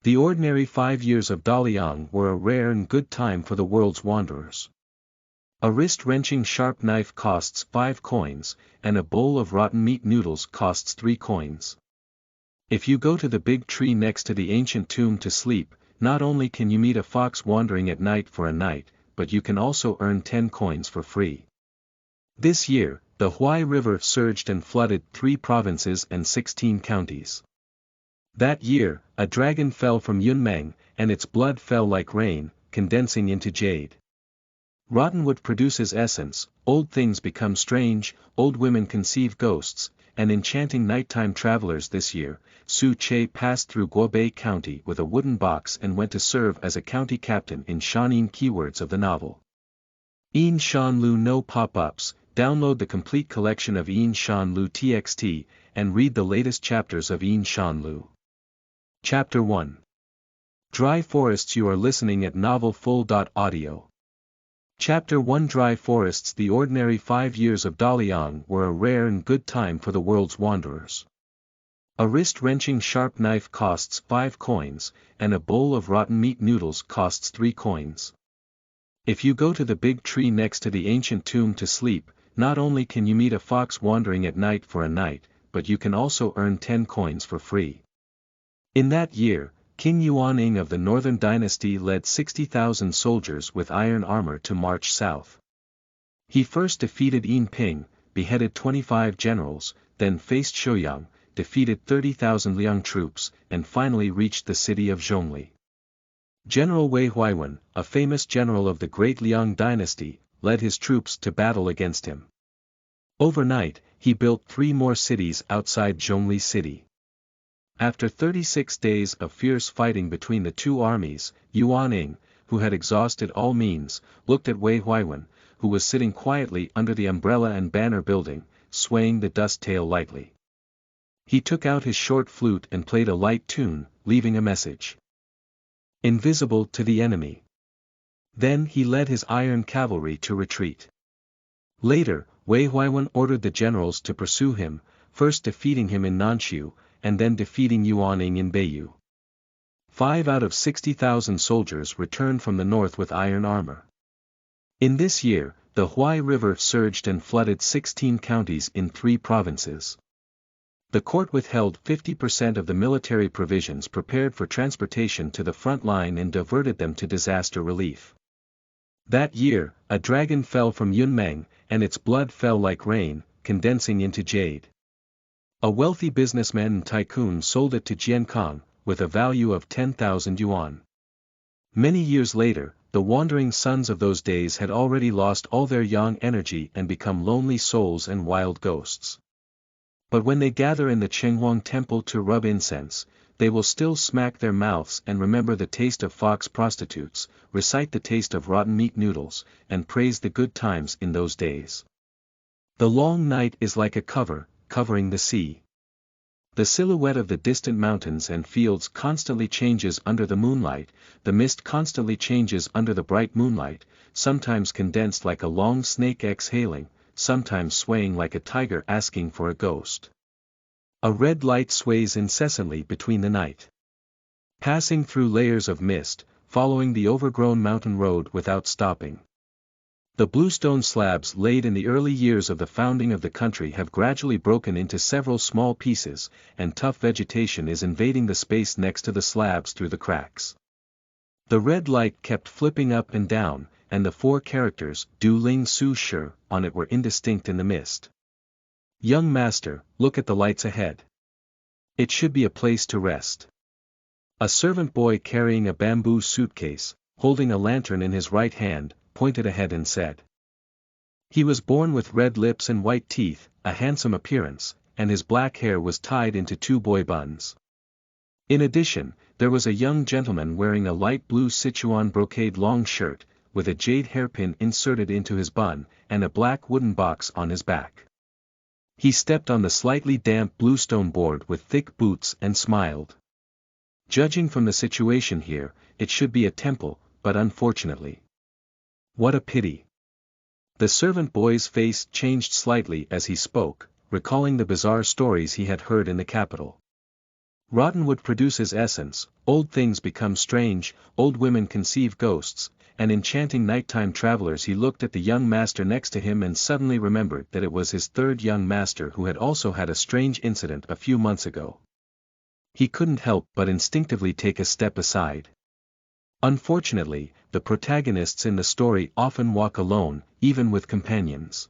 The ordinary 5 years of Daliang were a rare and good time for the world's wanderers. A wrist-wrenching sharp knife costs 5 coins, and a bowl of rotten meat noodles costs 3 coins. If you go to the big tree next to the ancient tomb to sleep, not only can you meet a fox wandering at night for a night, but you can also earn 10 coins for free. This year, the Huai River surged and flooded 3 provinces and 16 counties. That year, a dragon fell from Yunmeng, and its blood fell like rain, condensing into jade. Rotten wood produces essence, old things become strange, old women conceive ghosts, and enchanting nighttime travelers. This year, Su Che passed through Guobei County with a wooden box and went to serve as a county captain in Shanin. Keywords of the novel. Een Shan Lu no pop-ups. Download the complete collection of Een Shan Lu TXT, and read the latest chapters of Een Shan Lu. Chapter 1. Dry Forests. You are listening at Novel Full.audio. Chapter 1. Dry Forests. The ordinary 5 years of Daliang were a rare and good time for the world's wanderers. A wrist-wrenching sharp knife costs 5 coins, and a bowl of rotten meat noodles costs 3 coins. If you go to the big tree next to the ancient tomb to sleep, not only can you meet a fox wandering at night for a night, but you can also earn 10 coins for free. In that year, King Yunmeng of the Northern Dynasty led 60,000 soldiers with iron armor to march south. He first defeated Yin Ping, beheaded 25 generals, then faced Shouyang, defeated 30,000 Liang troops, and finally reached the city of Zhongli. General Wei Huaiwen, a famous general of the great Liang dynasty, led his troops to battle against him. Overnight, he built 3 more cities outside Zhongli city. After 36 days of fierce fighting between the 2 armies, Yunmeng, who had exhausted all means, looked at Wei Huaiwen, who was sitting quietly under the umbrella and banner building, swaying the dust tail lightly. He took out his short flute and played a light tune, leaving a message. Invisible to the enemy. Then he led his iron cavalry to retreat. Later, Wei Huaiwen ordered the generals to pursue him, first defeating him in Nanshu, and then defeating Yunmeng in Beiyu. 5 out of 60,000 soldiers returned from the north with iron armor. In this year, the Huai River surged and flooded 16 counties in 3 provinces. The court withheld 50% of the military provisions prepared for transportation to the front line and diverted them to disaster relief. That year, a dragon fell from Yunmeng, and its blood fell like rain, condensing into jade. A wealthy businessman and tycoon sold it to Jiankang, with a value of 10,000 yuan. Many years later, the wandering sons of those days had already lost all their young energy and become lonely souls and wild ghosts. But when they gather in the Chenghuang temple to rub incense, they will still smack their mouths and remember the taste of fox prostitutes, recite the taste of rotten meat noodles, and praise the good times in those days. The long night is like a cover, covering the sea. The silhouette of the distant mountains and fields constantly changes under the moonlight, the mist constantly changes under the bright moonlight, sometimes condensed like a long snake exhaling, sometimes swaying like a tiger asking for a ghost. A red light sways incessantly between the night. Passing through layers of mist, following the overgrown mountain road without stopping. The bluestone slabs laid in the early years of the founding of the country have gradually broken into several small pieces, and tough vegetation is invading the space next to the slabs through the cracks. The red light kept flipping up and down, and the 4 characters, Du Ling Su Shi, on it were indistinct in the mist. Young master, look at the lights ahead. It should be a place to rest. A servant boy carrying a bamboo suitcase, holding a lantern in his right hand, pointed ahead and said. He was born with red lips and white teeth, a handsome appearance, and his black hair was tied into 2 boy buns. In addition, there was a young gentleman wearing a light blue Sichuan brocade long shirt, with a jade hairpin inserted into his bun, and a black wooden box on his back. He stepped on the slightly damp bluestone board with thick boots and smiled. Judging from the situation here, it should be a temple, but unfortunately. What a pity. The servant boy's face changed slightly as he spoke, recalling the bizarre stories he had heard in the capital. Rotten wood produces essence, old things become strange, old women conceive ghosts, and enchanting nighttime travelers. He looked at the young master next to him and suddenly remembered that it was his third young master who had also had a strange incident a few months ago. He couldn't help but instinctively take a step aside. Unfortunately, the protagonists in the story often walk alone, even with companions.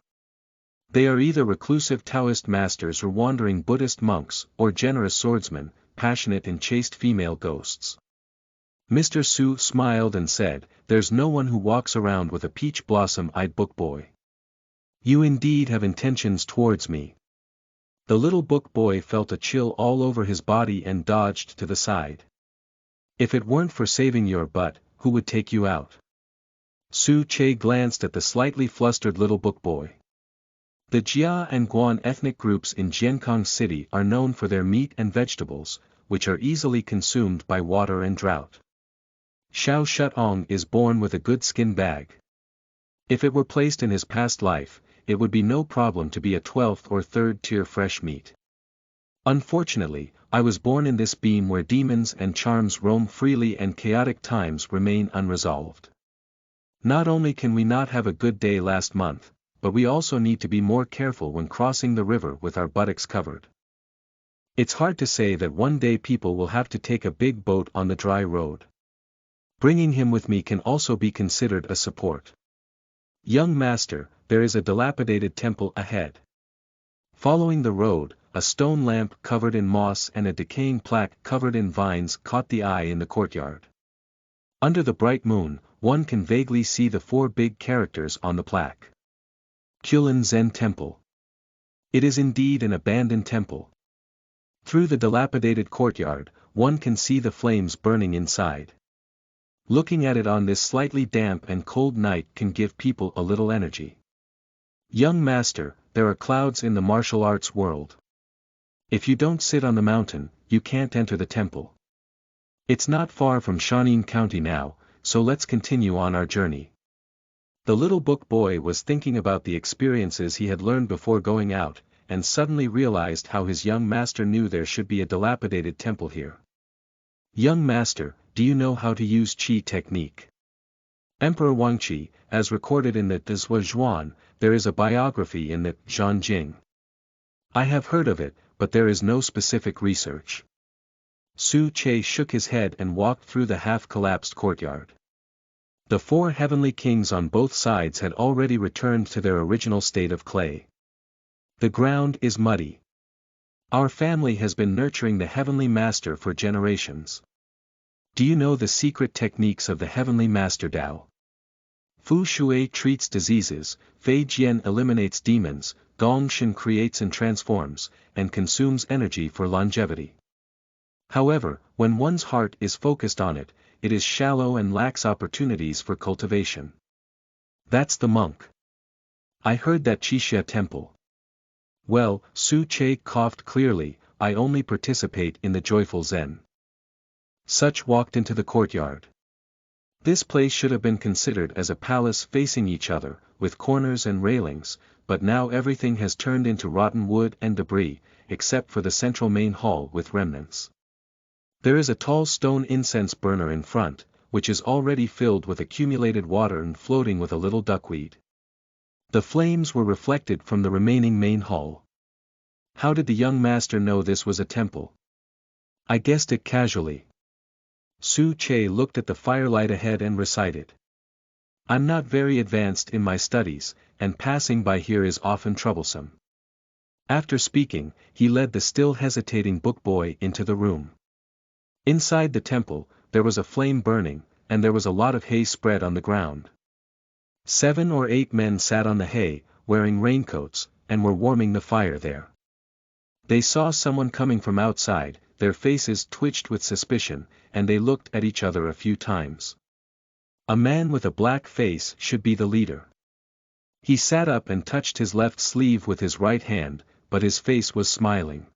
They are either reclusive Taoist masters or wandering Buddhist monks, or generous swordsmen, passionate and chaste female ghosts. Mr. Su smiled and said, "There's no one who walks around with a peach blossom-eyed book boy. You indeed have intentions towards me." The little book boy felt a chill all over his body and dodged to the side. "If it weren't for saving your butt, who would take you out?" Su Che glanced at the slightly flustered little book boy. The Jia and Guan ethnic groups in Jiankong City are known for their meat and vegetables, which are easily consumed by water and drought. Xiao Shutong is born with a good skin bag. If it were placed in his past life, it would be no problem to be a 12th or 3rd tier fresh meat. Unfortunately, I was born in this beam where demons and charms roam freely and chaotic times remain unresolved. Not only can we not have a good day last month, but we also need to be more careful when crossing the river with our buttocks covered. It's hard to say that one day people will have to take a big boat on the dry road. Bringing him with me can also be considered a support. Young master, there is a dilapidated temple ahead. Following the road, a stone lamp covered in moss and a decaying plaque covered in vines caught the eye in the courtyard. Under the bright moon, one can vaguely see the 4 big characters on the plaque. Kulin Zen Temple. It is indeed an abandoned temple. Through the dilapidated courtyard, one can see the flames burning inside. Looking at it on this slightly damp and cold night can give people a little energy. Young master, there are clouds in the martial arts world. If you don't sit on the mountain, you can't enter the temple. It's not far from Shaanxi County now, so let's continue on our journey. The little book boy was thinking about the experiences he had learned before going out, and suddenly realized how his young master knew there should be a dilapidated temple here. Young master, do you know how to use qi technique? Emperor Wangqi, as recorded in the Dezhua Zhuan, there is a biography in the Zhanjing. I have heard of it, but there is no specific research. Su Che shook his head and walked through the half-collapsed courtyard. The 4 heavenly kings on both sides had already returned to their original state of clay. The ground is muddy. Our family has been nurturing the heavenly master for generations. Do you know the secret techniques of the heavenly master Dao? Fu Shui treats diseases, Fei Jian eliminates demons, Gong Shen creates and transforms, and consumes energy for longevity. However, when one's heart is focused on it, it is shallow and lacks opportunities for cultivation. That's the monk. I heard that Qixia temple. Well, Su Che coughed clearly, I only participate in the joyful Zen. Such walked into the courtyard. This place should have been considered as a palace facing each other, with corners and railings, but now everything has turned into rotten wood and debris, except for the central main hall with remnants. There is a tall stone incense burner in front, which is already filled with accumulated water and floating with a little duckweed. The flames were reflected from the remaining main hall. How did the young master know this was a temple? I guessed it casually. Su Che looked at the firelight ahead and recited. I'm not very advanced in my studies, and passing by here is often troublesome. After speaking, he led the still hesitating book boy into the room. Inside the temple, there was a flame burning, and there was a lot of hay spread on the ground. 7 or 8 men sat on the hay, wearing raincoats, and were warming the fire there. They saw someone coming from outside, their faces twitched with suspicion, and they looked at each other a few times. A man with a black face should be the leader. He sat up and touched his left sleeve with his right hand, but his face was smiling.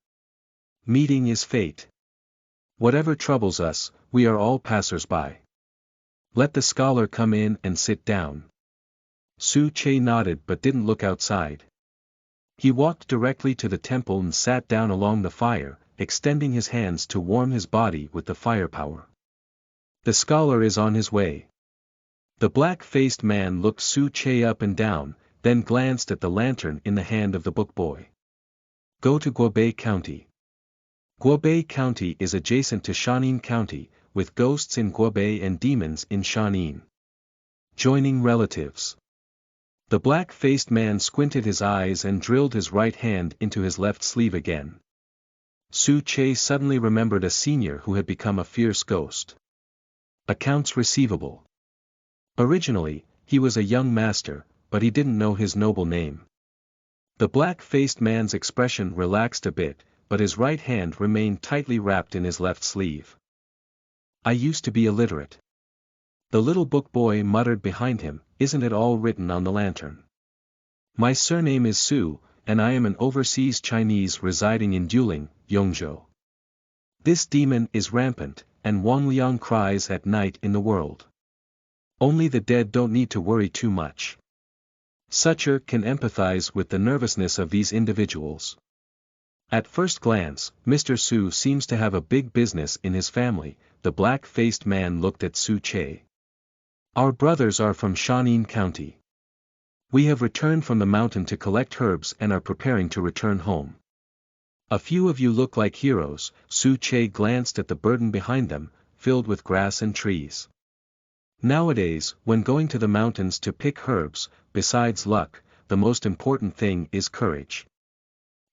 Meeting is fate. Whatever troubles us, we are all passers-by. Let the scholar come in and sit down. Su Che nodded but didn't look outside. He walked directly to the temple and sat down along the fire, extending his hands to warm his body with the firepower. The scholar is on his way. The black-faced man looked Su Che up and down, then glanced at the lantern in the hand of the book boy. Go to Guobei County. Guobei County is adjacent to Shaanxi County, with ghosts in Guobei and demons in Shaanxi. Joining relatives. The black-faced man squinted his eyes and drilled his right hand into his left sleeve again. Su Che suddenly remembered a senior who had become a fierce ghost. Accounts receivable. Originally, he was a young master, but he didn't know his noble name. The black-faced man's expression relaxed a bit, but his right hand remained tightly wrapped in his left sleeve. I used to be illiterate. The little book boy muttered behind him, isn't it all written on the lantern? My surname is Su, and I am an overseas Chinese residing in Daliang, Yongzhou. This demon is rampant, and Wang Liang cries at night in the world. Only the dead don't need to worry too much. Sucher can empathize with the nervousness of these individuals. At first glance, Mr. Su seems to have a big business in his family. The black-faced man looked at Su Che. Our brothers are from Shaanxi County. We have returned from the mountain to collect herbs and are preparing to return home. A few of you look like heroes. Su Che glanced at the burden behind them, filled with grass and trees. Nowadays, when going to the mountains to pick herbs, besides luck, the most important thing is courage.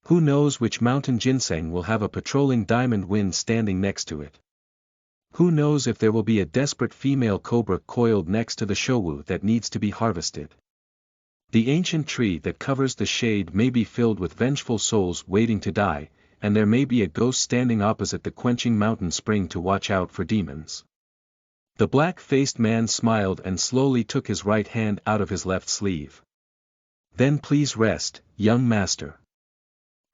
Who knows which mountain ginseng will have a patrolling diamond wind standing next to it? Who knows if there will be a desperate female cobra coiled next to the showu that needs to be harvested? The ancient tree that covers the shade may be filled with vengeful souls waiting to die, and there may be a ghost standing opposite the quenching mountain spring to watch out for demons. The black-faced man smiled and slowly took his right hand out of his left sleeve. Then please rest, young master.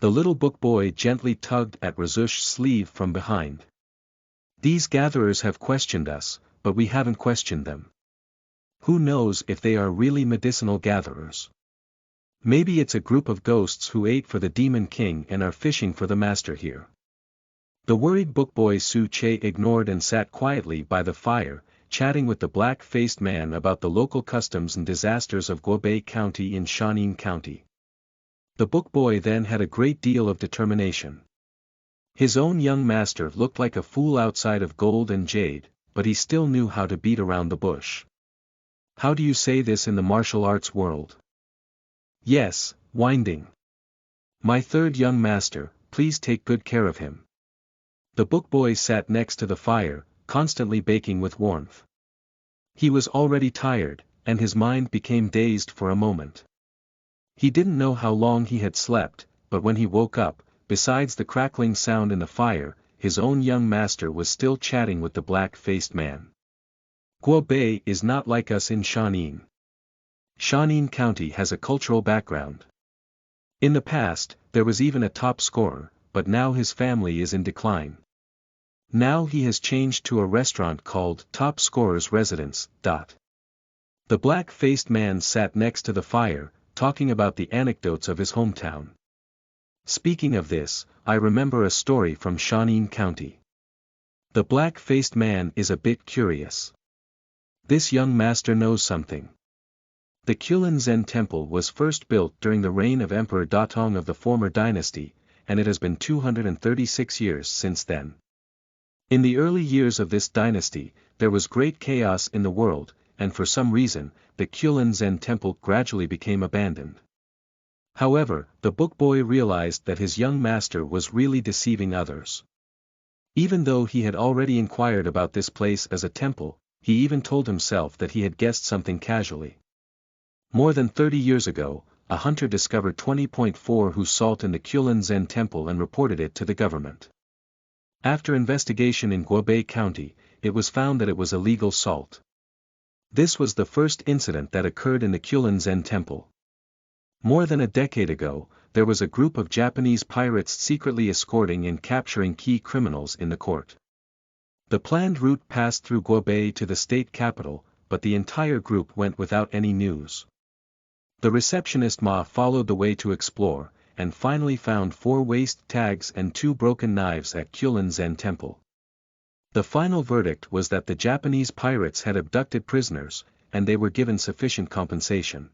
The little book boy gently tugged at Razush's sleeve from behind. These gatherers have questioned us, but we haven't questioned them. Who knows if they are really medicinal gatherers? Maybe it's a group of ghosts who ate for the Demon King and are fishing for the master here. The worried book boy Su Che ignored and sat quietly by the fire, chatting with the black-faced man about the local customs and disasters of Guobei County in Shaanxi County. The book boy then had a great deal of determination. His own young master looked like a fool outside of gold and jade, but he still knew how to beat around the bush. How do you say this in the martial arts world? Yes, winding. My third young master, please take good care of him. The book boy sat next to the fire, constantly baking with warmth. He was already tired, and his mind became dazed for a moment. He didn't know how long he had slept, but when he woke up, besides the crackling sound in the fire, his own young master was still chatting with the black-faced man. Guobei is not like us in Shaanxi. Shaanxi County has a cultural background. In the past, there was even a top scorer, but now his family is in decline. Now he has changed to a restaurant called Top Scorer's Residence. The black-faced man sat next to the fire, talking about the anecdotes of his hometown. Speaking of this, I remember a story from Shaanxi County. The black-faced man is a bit curious. This young master knows something. The Kulin Zen temple was first built during the reign of Emperor Datong of the former dynasty, and it has been 236 years since then. In the early years of this dynasty, there was great chaos in the world, and for some reason, the Kulin Zen temple gradually became abandoned. However, the book boy realized that his young master was really deceiving others. Even though he had already inquired about this place as a temple, he even told himself that he had guessed something casually. More than 30 years ago, a hunter discovered 20.4 hu salt in the Kulin Zen temple and reported it to the government. After investigation in Guobei County, it was found that it was illegal salt. This was the first incident that occurred in the Kulin Zen temple. More than a decade ago, there was a group of Japanese pirates secretly escorting and capturing key criminals in the court. The planned route passed through Guobei to the state capital, but the entire group went without any news. The receptionist Ma followed the way to explore, and finally found 4 waist tags and 2 broken knives at Kulin Zen Temple. The final verdict was that the Japanese pirates had abducted prisoners, and they were given sufficient compensation.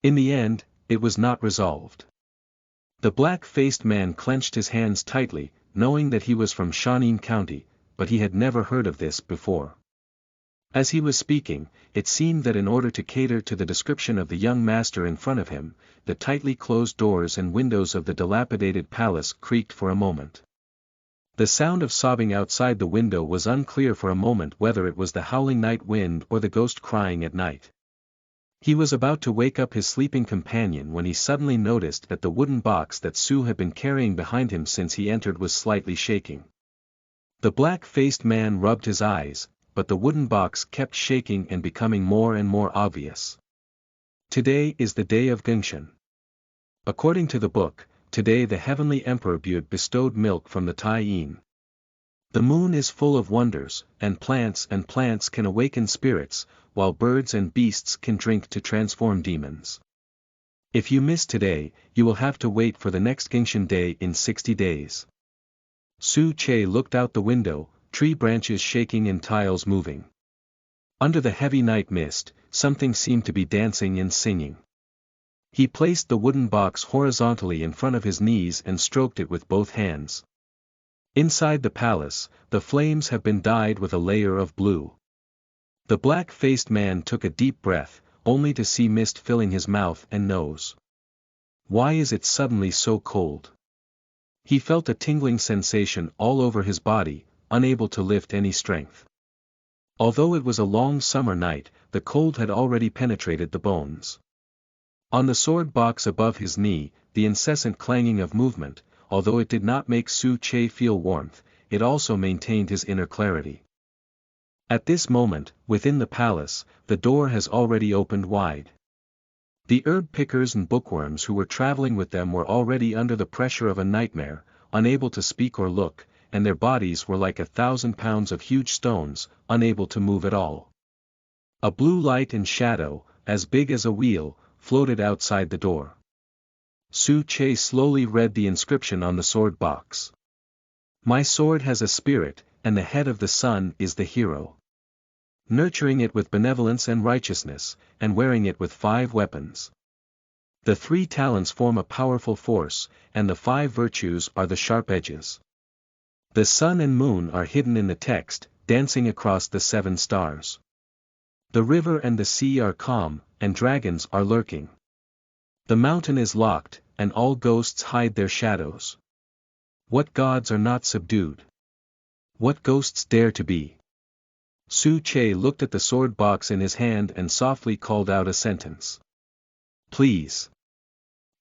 In the end, it was not resolved. The black-faced man clenched his hands tightly, knowing that he was from Shaanxi County, but he had never heard of this before. As he was speaking, it seemed that in order to cater to the description of the young master in front of him, the tightly closed doors and windows of the dilapidated palace creaked for a moment. The sound of sobbing outside the window was unclear for a moment whether it was the howling night wind or the ghost crying at night. He was about to wake up his sleeping companion when he suddenly noticed that the wooden box that Su had been carrying behind him since he entered was slightly shaking. The black-faced man rubbed his eyes, but the wooden box kept shaking and becoming more and more obvious. Today is the day of Genshin. According to the book, today the heavenly emperor Bud bestowed milk from the Tai-yin. The moon is full of wonders, and plants can awaken spirits, while birds and beasts can drink to transform demons. If you miss today, you will have to wait for the next Genshin day in 60 days. Su Che looked out the window, tree branches shaking and tiles moving. Under the heavy night mist, something seemed to be dancing and singing. He placed the wooden box horizontally in front of his knees and stroked it with both hands. Inside the palace, the flames have been dyed with a layer of blue. The black-faced man took a deep breath, only to see mist filling his mouth and nose. Why is it suddenly so cold? He felt a tingling sensation all over his body, unable to lift any strength. Although it was a long summer night, the cold had already penetrated the bones. On the sword box above his knee, the incessant clanging of movement, although it did not make Su Che feel warmth, it also maintained his inner clarity. At this moment, within the palace, the door has already opened wide. The herb pickers and bookworms who were traveling with them were already under the pressure of a nightmare, unable to speak or look, and their bodies were like 1,000 pounds of huge stones, unable to move at all. A blue light and shadow, as big as a wheel, floated outside the door. Su Che slowly read the inscription on the sword box. My sword has a spirit, and the head of the sun is the hero. Nurturing it with benevolence and righteousness, and wearing it with 5 weapons. The 3 talents form a powerful force, and the 5 virtues are the sharp edges. The sun and moon are hidden in the text, dancing across the 7 stars. The river and the sea are calm, and dragons are lurking. The mountain is locked, and all ghosts hide their shadows. What gods are not subdued? What ghosts dare to be? Su Che looked at the sword box in his hand and softly called out a sentence. Please.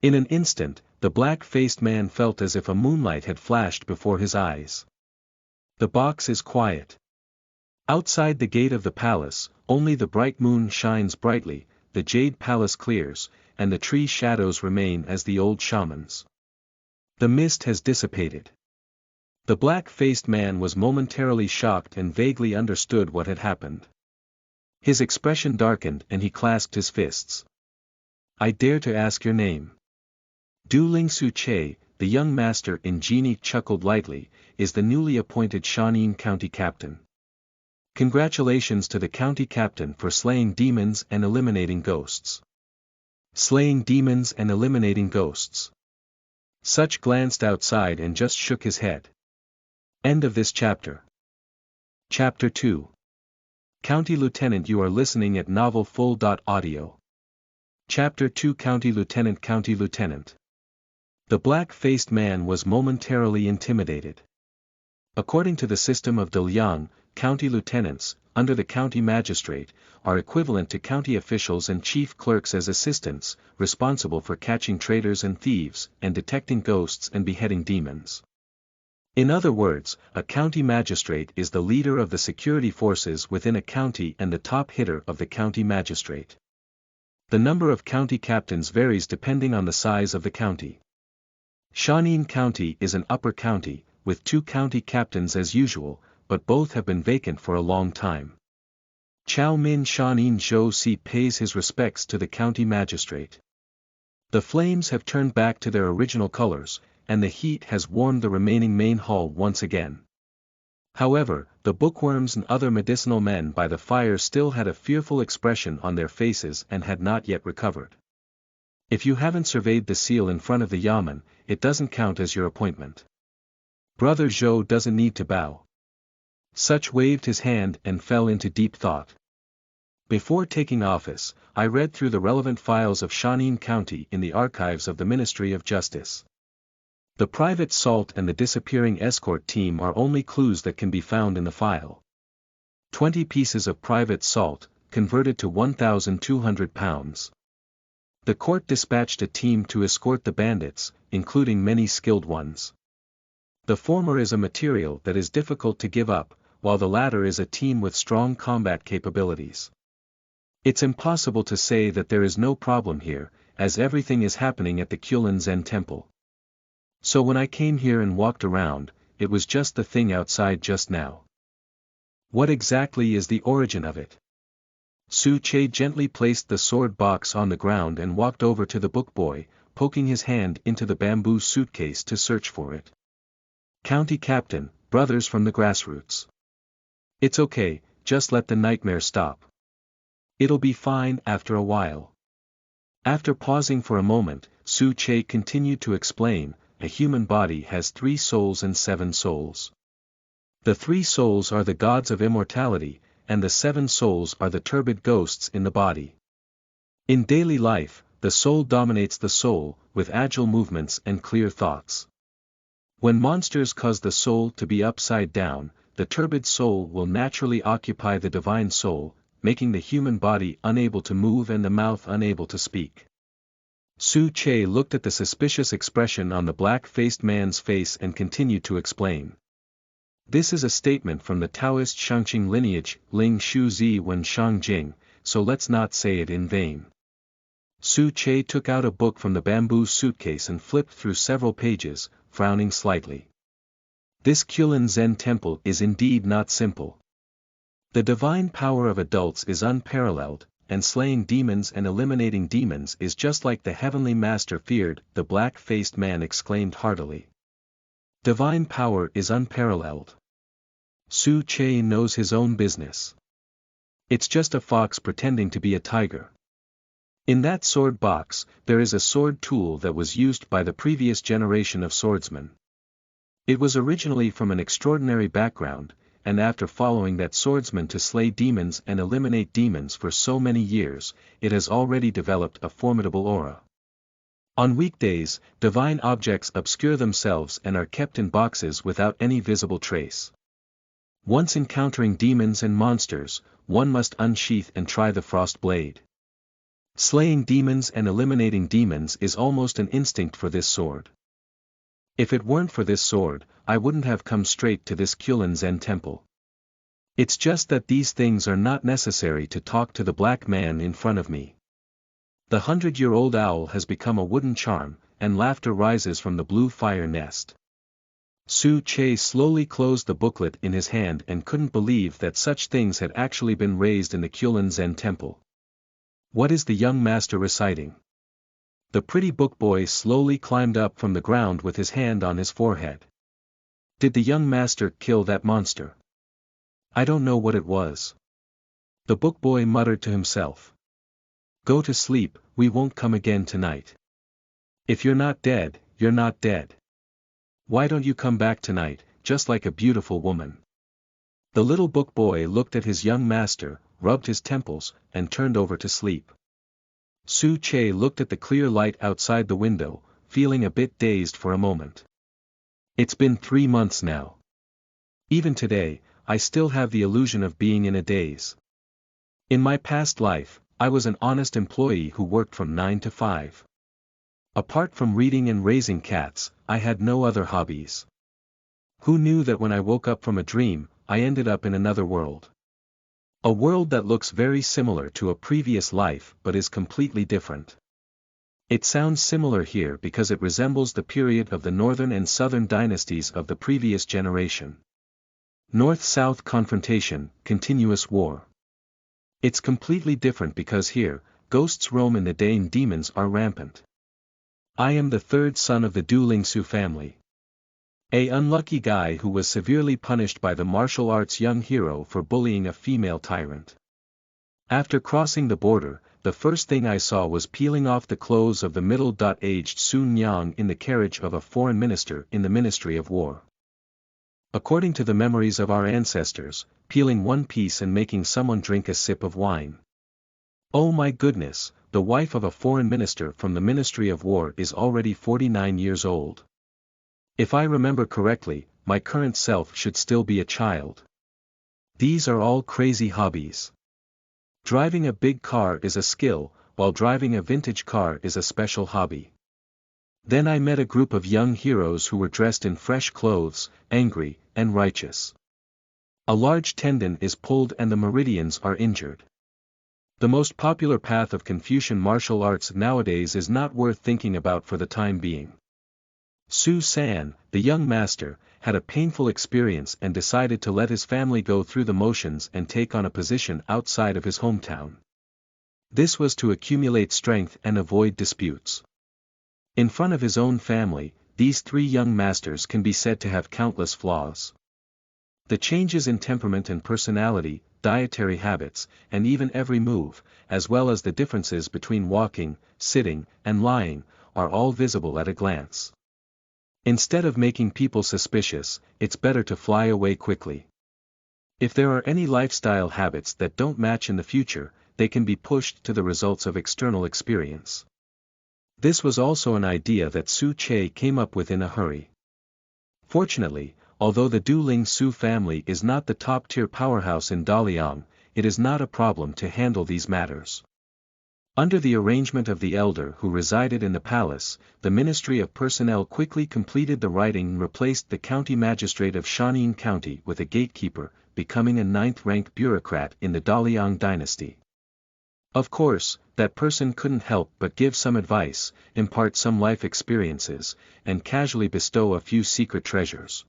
In an instant, the black-faced man felt as if a moonlight had flashed before his eyes. The box is quiet. Outside the gate of the palace, only the bright moon shines brightly, the jade palace clears, and the tree shadows remain as the old shamans. The mist has dissipated. The black-faced man was momentarily shocked and vaguely understood what had happened. His expression darkened and he clasped his fists. I dare to ask your name. Du Ling Su Che, the young master in Genie chuckled lightly, is the newly appointed Shaanxi County Captain. Congratulations to the county captain for slaying demons and eliminating ghosts. Slaying demons and eliminating ghosts. Such glanced outside and just shook his head. End of this chapter. Chapter 2. County Lieutenant. You are listening at novelfull.audio. Chapter 2. County Lieutenant. The black-faced man was momentarily intimidated. According to the system of Daliang, county lieutenants, under the county magistrate, are equivalent to county officials and chief clerks as assistants, responsible for catching traitors and thieves, and detecting ghosts and beheading demons. In other words, a county magistrate is the leader of the security forces within a county and the top hitter of the county magistrate. The number of county captains varies depending on the size of the county. Shaanxi County is an upper county, with 2 county captains as usual, but both have been vacant for a long time. Chao Min Shaanxi Zhou Si pays his respects to the county magistrate. The flames have turned back to their original colors, and the heat has warmed the remaining main hall once again. However, the bookworms and other medicinal men by the fire still had a fearful expression on their faces and had not yet recovered. If you haven't surveyed the seal in front of the yamen, it doesn't count as your appointment. Brother Zhou doesn't need to bow. Such waved his hand and fell into deep thought. Before taking office, I read through the relevant files of Shaanxi County in the archives of the Ministry of Justice. The private salt and the disappearing escort team are only clues that can be found in the file. 20 pieces of private salt, converted to 1,200 pounds. The court dispatched a team to escort the bandits, including many skilled ones. The former is a material that is difficult to give up, while the latter is a team with strong combat capabilities. It's impossible to say that there is no problem here, as everything is happening at the Kulin Zen temple. So when I came here and walked around, it was just the thing outside just now. What exactly is the origin of it? Su Che gently placed the sword box on the ground and walked over to the book boy, poking his hand into the bamboo suitcase to search for it. County Captain, brothers from the grassroots. It's okay, just let the nightmare stop. It'll be fine after a while. After pausing for a moment, Su Che continued to explain, a human body has 3 souls and 7 souls. The 3 souls are the gods of immortality, and the 7 souls are the turbid ghosts in the body. In daily life, the soul dominates the soul, with agile movements and clear thoughts. When monsters cause the soul to be upside down, the turbid soul will naturally occupy the divine soul, making the human body unable to move and the mouth unable to speak. Su Che looked at the suspicious expression on the black-faced man's face and continued to explain. This is a statement from the Taoist Shangqing lineage, Ling Shu Zi Wen Shang Jing, so let's not say it in vain. Su Che took out a book from the bamboo suitcase and flipped through several pages, frowning slightly. This Kulin Zen temple is indeed not simple. The divine power of adults is unparalleled, and slaying demons and eliminating demons is just like the heavenly master feared, the black-faced man exclaimed heartily. Divine power is unparalleled. Su Che knows his own business. It's just a fox pretending to be a tiger. In that sword box, there is a sword tool that was used by the previous generation of swordsmen. It was originally from an extraordinary background, and after following that swordsman to slay demons and eliminate demons for so many years, it has already developed a formidable aura. On weekdays, divine objects obscure themselves and are kept in boxes without any visible trace. Once encountering demons and monsters, one must unsheath and try the frost blade. Slaying demons and eliminating demons is almost an instinct for this sword. If it weren't for this sword, I wouldn't have come straight to this Kulin Zen temple. It's just that these things are not necessary to talk to the black man in front of me. The 100-year-old owl has become a wooden charm, and laughter rises from the blue fire nest. Su Che slowly closed the booklet in his hand and couldn't believe that such things had actually been raised in the Kulin Zen temple. What is the young master reciting? The pretty book boy slowly climbed up from the ground with his hand on his forehead. Did the young master kill that monster? I don't know what it was. The book boy muttered to himself. Go to sleep, we won't come again tonight. If you're not dead, you're not dead. Why don't you come back tonight, just like a beautiful woman? The little book boy looked at his young master, rubbed his temples, and turned over to sleep. Su Che looked at the clear light outside the window, feeling a bit dazed for a moment. It's been 3 months now. Even today, I still have the illusion of being in a daze. In my past life, I was an honest employee who worked from 9 to 5. Apart from reading and raising cats, I had no other hobbies. Who knew that when I woke up from a dream, I ended up in another world? A world that looks very similar to a previous life but is completely different. It sounds similar here because it resembles the period of the northern and southern dynasties of the previous generation. North-South confrontation, continuous war. It's completely different because here, ghosts roam in the day and demons are rampant. I am the third son of the Daliang Su family. A unlucky guy who was severely punished by the martial arts young hero for bullying a female tyrant. After crossing the border, the first thing I saw was peeling off the clothes of the middle-aged Sun Yang in the carriage of a foreign minister in the Ministry of War. According to the memories of our ancestors, peeling one piece and making someone drink a sip of wine. Oh my goodness, the wife of a foreign minister from the Ministry of War is already 49 years old. If I remember correctly, my current self should still be a child. These are all crazy hobbies. Driving a big car is a skill, while driving a vintage car is a special hobby. Then I met a group of young heroes who were dressed in fresh clothes, angry, and righteous. A large tendon is pulled and the meridians are injured. The most popular path of Confucian martial arts nowadays is not worth thinking about for the time being. Su San, the young master, had a painful experience and decided to let his family go through the motions and take on a position outside of his hometown. This was to accumulate strength and avoid disputes. In front of his own family, these three young masters can be said to have countless flaws. The changes in temperament and personality, dietary habits, and even every move, as well as the differences between walking, sitting, and lying, are all visible at a glance. Instead of making people suspicious, it's better to fly away quickly. If there are any lifestyle habits that don't match in the future, they can be pushed to the results of external experience. This was also an idea that Su Che came up with in a hurry. Fortunately, although the Daliang Su family is not the top-tier powerhouse in Daliang, it is not a problem to handle these matters. Under the arrangement of the elder who resided in the palace, the Ministry of Personnel quickly completed the writing and replaced the county magistrate of Shaanxi County with a gatekeeper, becoming a 9th-rank bureaucrat in the Daliang dynasty. Of course, that person couldn't help but give some advice, impart some life experiences, and casually bestow a few secret treasures.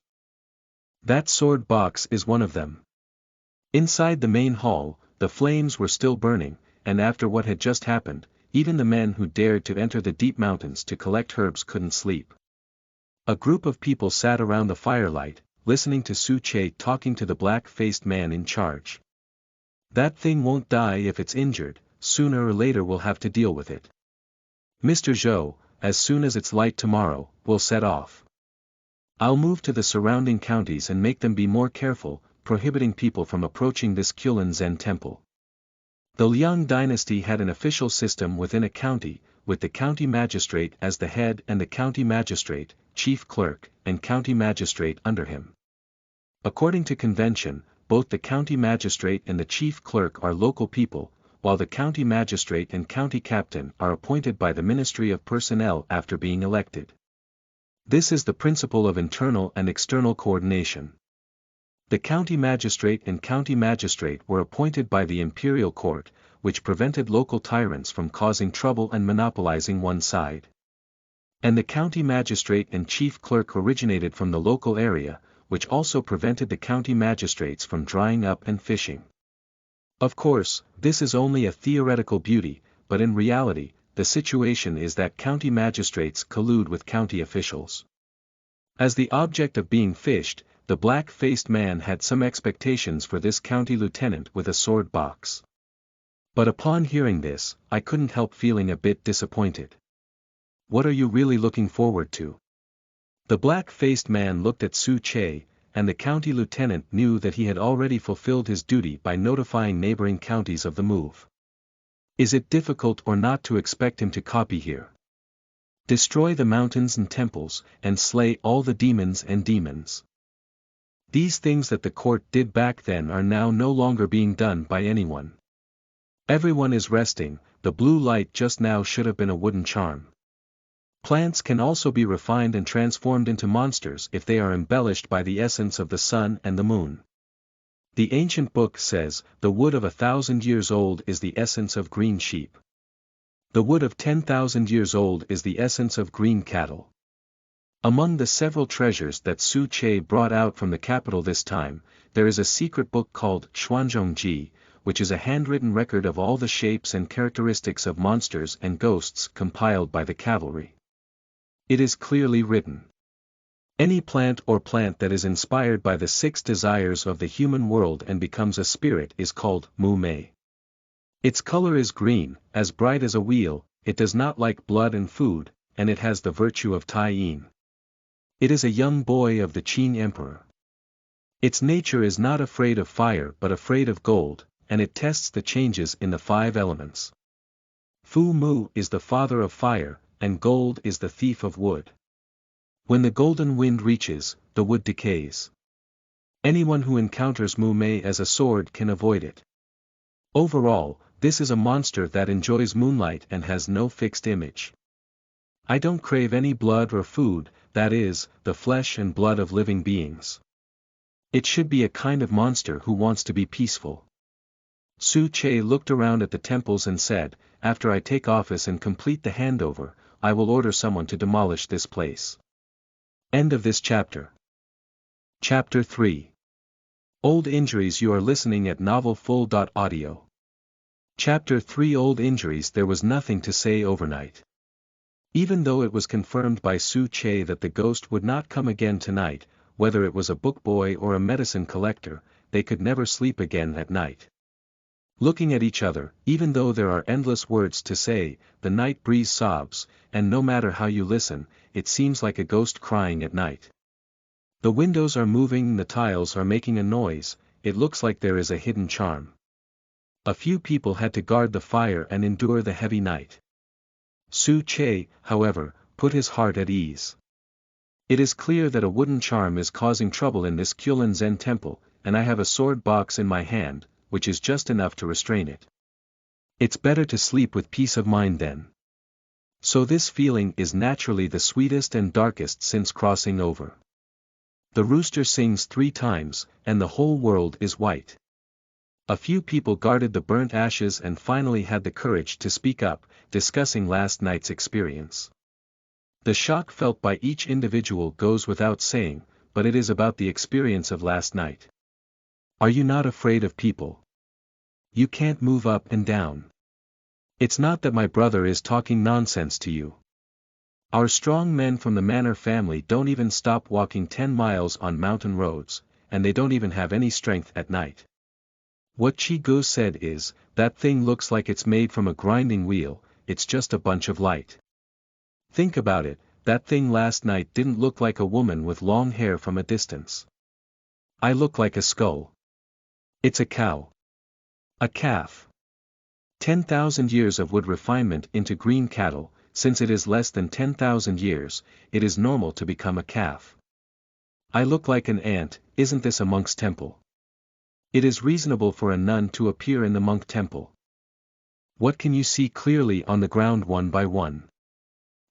That sword box is one of them. Inside the main hall, the flames were still burning, and after what had just happened, even the men who dared to enter the deep mountains to collect herbs couldn't sleep. A group of people sat around the firelight, listening to Su Che talking to the black-faced man in charge. That thing won't die if it's injured, sooner or later we'll have to deal with it. Mr. Zhou, as soon as it's light tomorrow, we'll set off. I'll move to the surrounding counties and make them be more careful, prohibiting people from approaching this Kulin Zen temple. The Liang dynasty had an official system within a county, with the county magistrate as the head and the county magistrate, chief clerk, and county magistrate under him. According to convention, both the county magistrate and the chief clerk are local people, while the county magistrate and county captain are appointed by the Ministry of Personnel after being elected. This is the principle of internal and external coordination. The county magistrate and county magistrate were appointed by the imperial court, which prevented local tyrants from causing trouble and monopolizing one side. And the county magistrate and chief clerk originated from the local area, which also prevented the county magistrates from drying up and fishing. Of course, this is only a theoretical beauty, but in reality, the situation is that county magistrates collude with county officials. As the object of being fished, the black-faced man had some expectations for this county lieutenant with a sword box. But upon hearing this, I couldn't help feeling a bit disappointed. What are you really looking forward to? The black-faced man looked at Su Che, and the county lieutenant knew that he had already fulfilled his duty by notifying neighboring counties of the move. Is it difficult or not to expect him to copy here? Destroy the mountains and temples, and slay all the demons and demons. These things that the court did back then are now no longer being done by anyone. Everyone is resting, the blue light just now should have been a wooden charm. Plants can also be refined and transformed into monsters if they are embellished by the essence of the sun and the moon. The ancient book says, the wood of 1,000 years old is the essence of green sheep. The wood of 10,000 years old is the essence of green cattle. Among the several treasures that Su Che brought out from the capital this time, there is a secret book called Xuanzhongji, which is a handwritten record of all the shapes and characteristics of monsters and ghosts compiled by the cavalry. It is clearly written. Any plant that is inspired by the 6 desires of the human world and becomes a spirit is called Mu Mei. Its color is green, as bright as a wheel, it does not like blood and food, and it has the virtue of Tai Yin. It is a young boy of the Qin Emperor. Its nature is not afraid of fire but afraid of gold, and it tests the changes in the 5 elements. Fu Mu is the father of fire, and gold is the thief of wood. When the golden wind reaches, the wood decays. Anyone who encounters Mu Mei as a sword can avoid it. Overall, this is a monster that enjoys moonlight and has no fixed image. I don't crave any blood or food, that is, the flesh and blood of living beings. It should be a kind of monster who wants to be peaceful. Su Che looked around at the temples and said, after I take office and complete the handover, I will order someone to demolish this place. End of this chapter. Chapter 3. Old Injuries. You are listening at novelfull.audio. Chapter 3. Old Injuries. There was nothing to say overnight. Even though it was confirmed by Su Che that the ghost would not come again tonight, whether it was a book boy or a medicine collector, they could never sleep again at night. Looking at each other, even though there are endless words to say, the night breeze sobs, and no matter how you listen, it seems like a ghost crying at night. The windows are moving, the tiles are making a noise, it looks like there is a hidden charm. A few people had to guard the fire and endure the heavy night. Su Che, however, put his heart at ease. It is clear that a wooden charm is causing trouble in this Kulin Zen temple, and I have a sword box in my hand, which is just enough to restrain it. It's better to sleep with peace of mind then. So this feeling is naturally the sweetest and darkest since crossing over. The rooster sings 3 times, and the whole world is white. A few people guarded the burnt ashes and finally had the courage to speak up, discussing last night's experience. The shock felt by each individual goes without saying, but it is about the experience of last night. Are you not afraid of people? You can't move up and down. It's not that my brother is talking nonsense to you. Our strong men from the Manor family don't even stop walking 10 miles on mountain roads, and they don't even have any strength at night. What Chi Go said is, that thing looks like it's made from a grinding wheel, it's just a bunch of light. Think about it, that thing last night didn't look like a woman with long hair from a distance. I look like a skull. It's a cow. A calf. 10,000 years of wood refinement into green cattle, since it is less than 10,000 years, it is normal to become a calf. I look like an ant, isn't this a monk's temple? It is reasonable for a nun to appear in the monk temple. What can you see clearly on the ground one by one?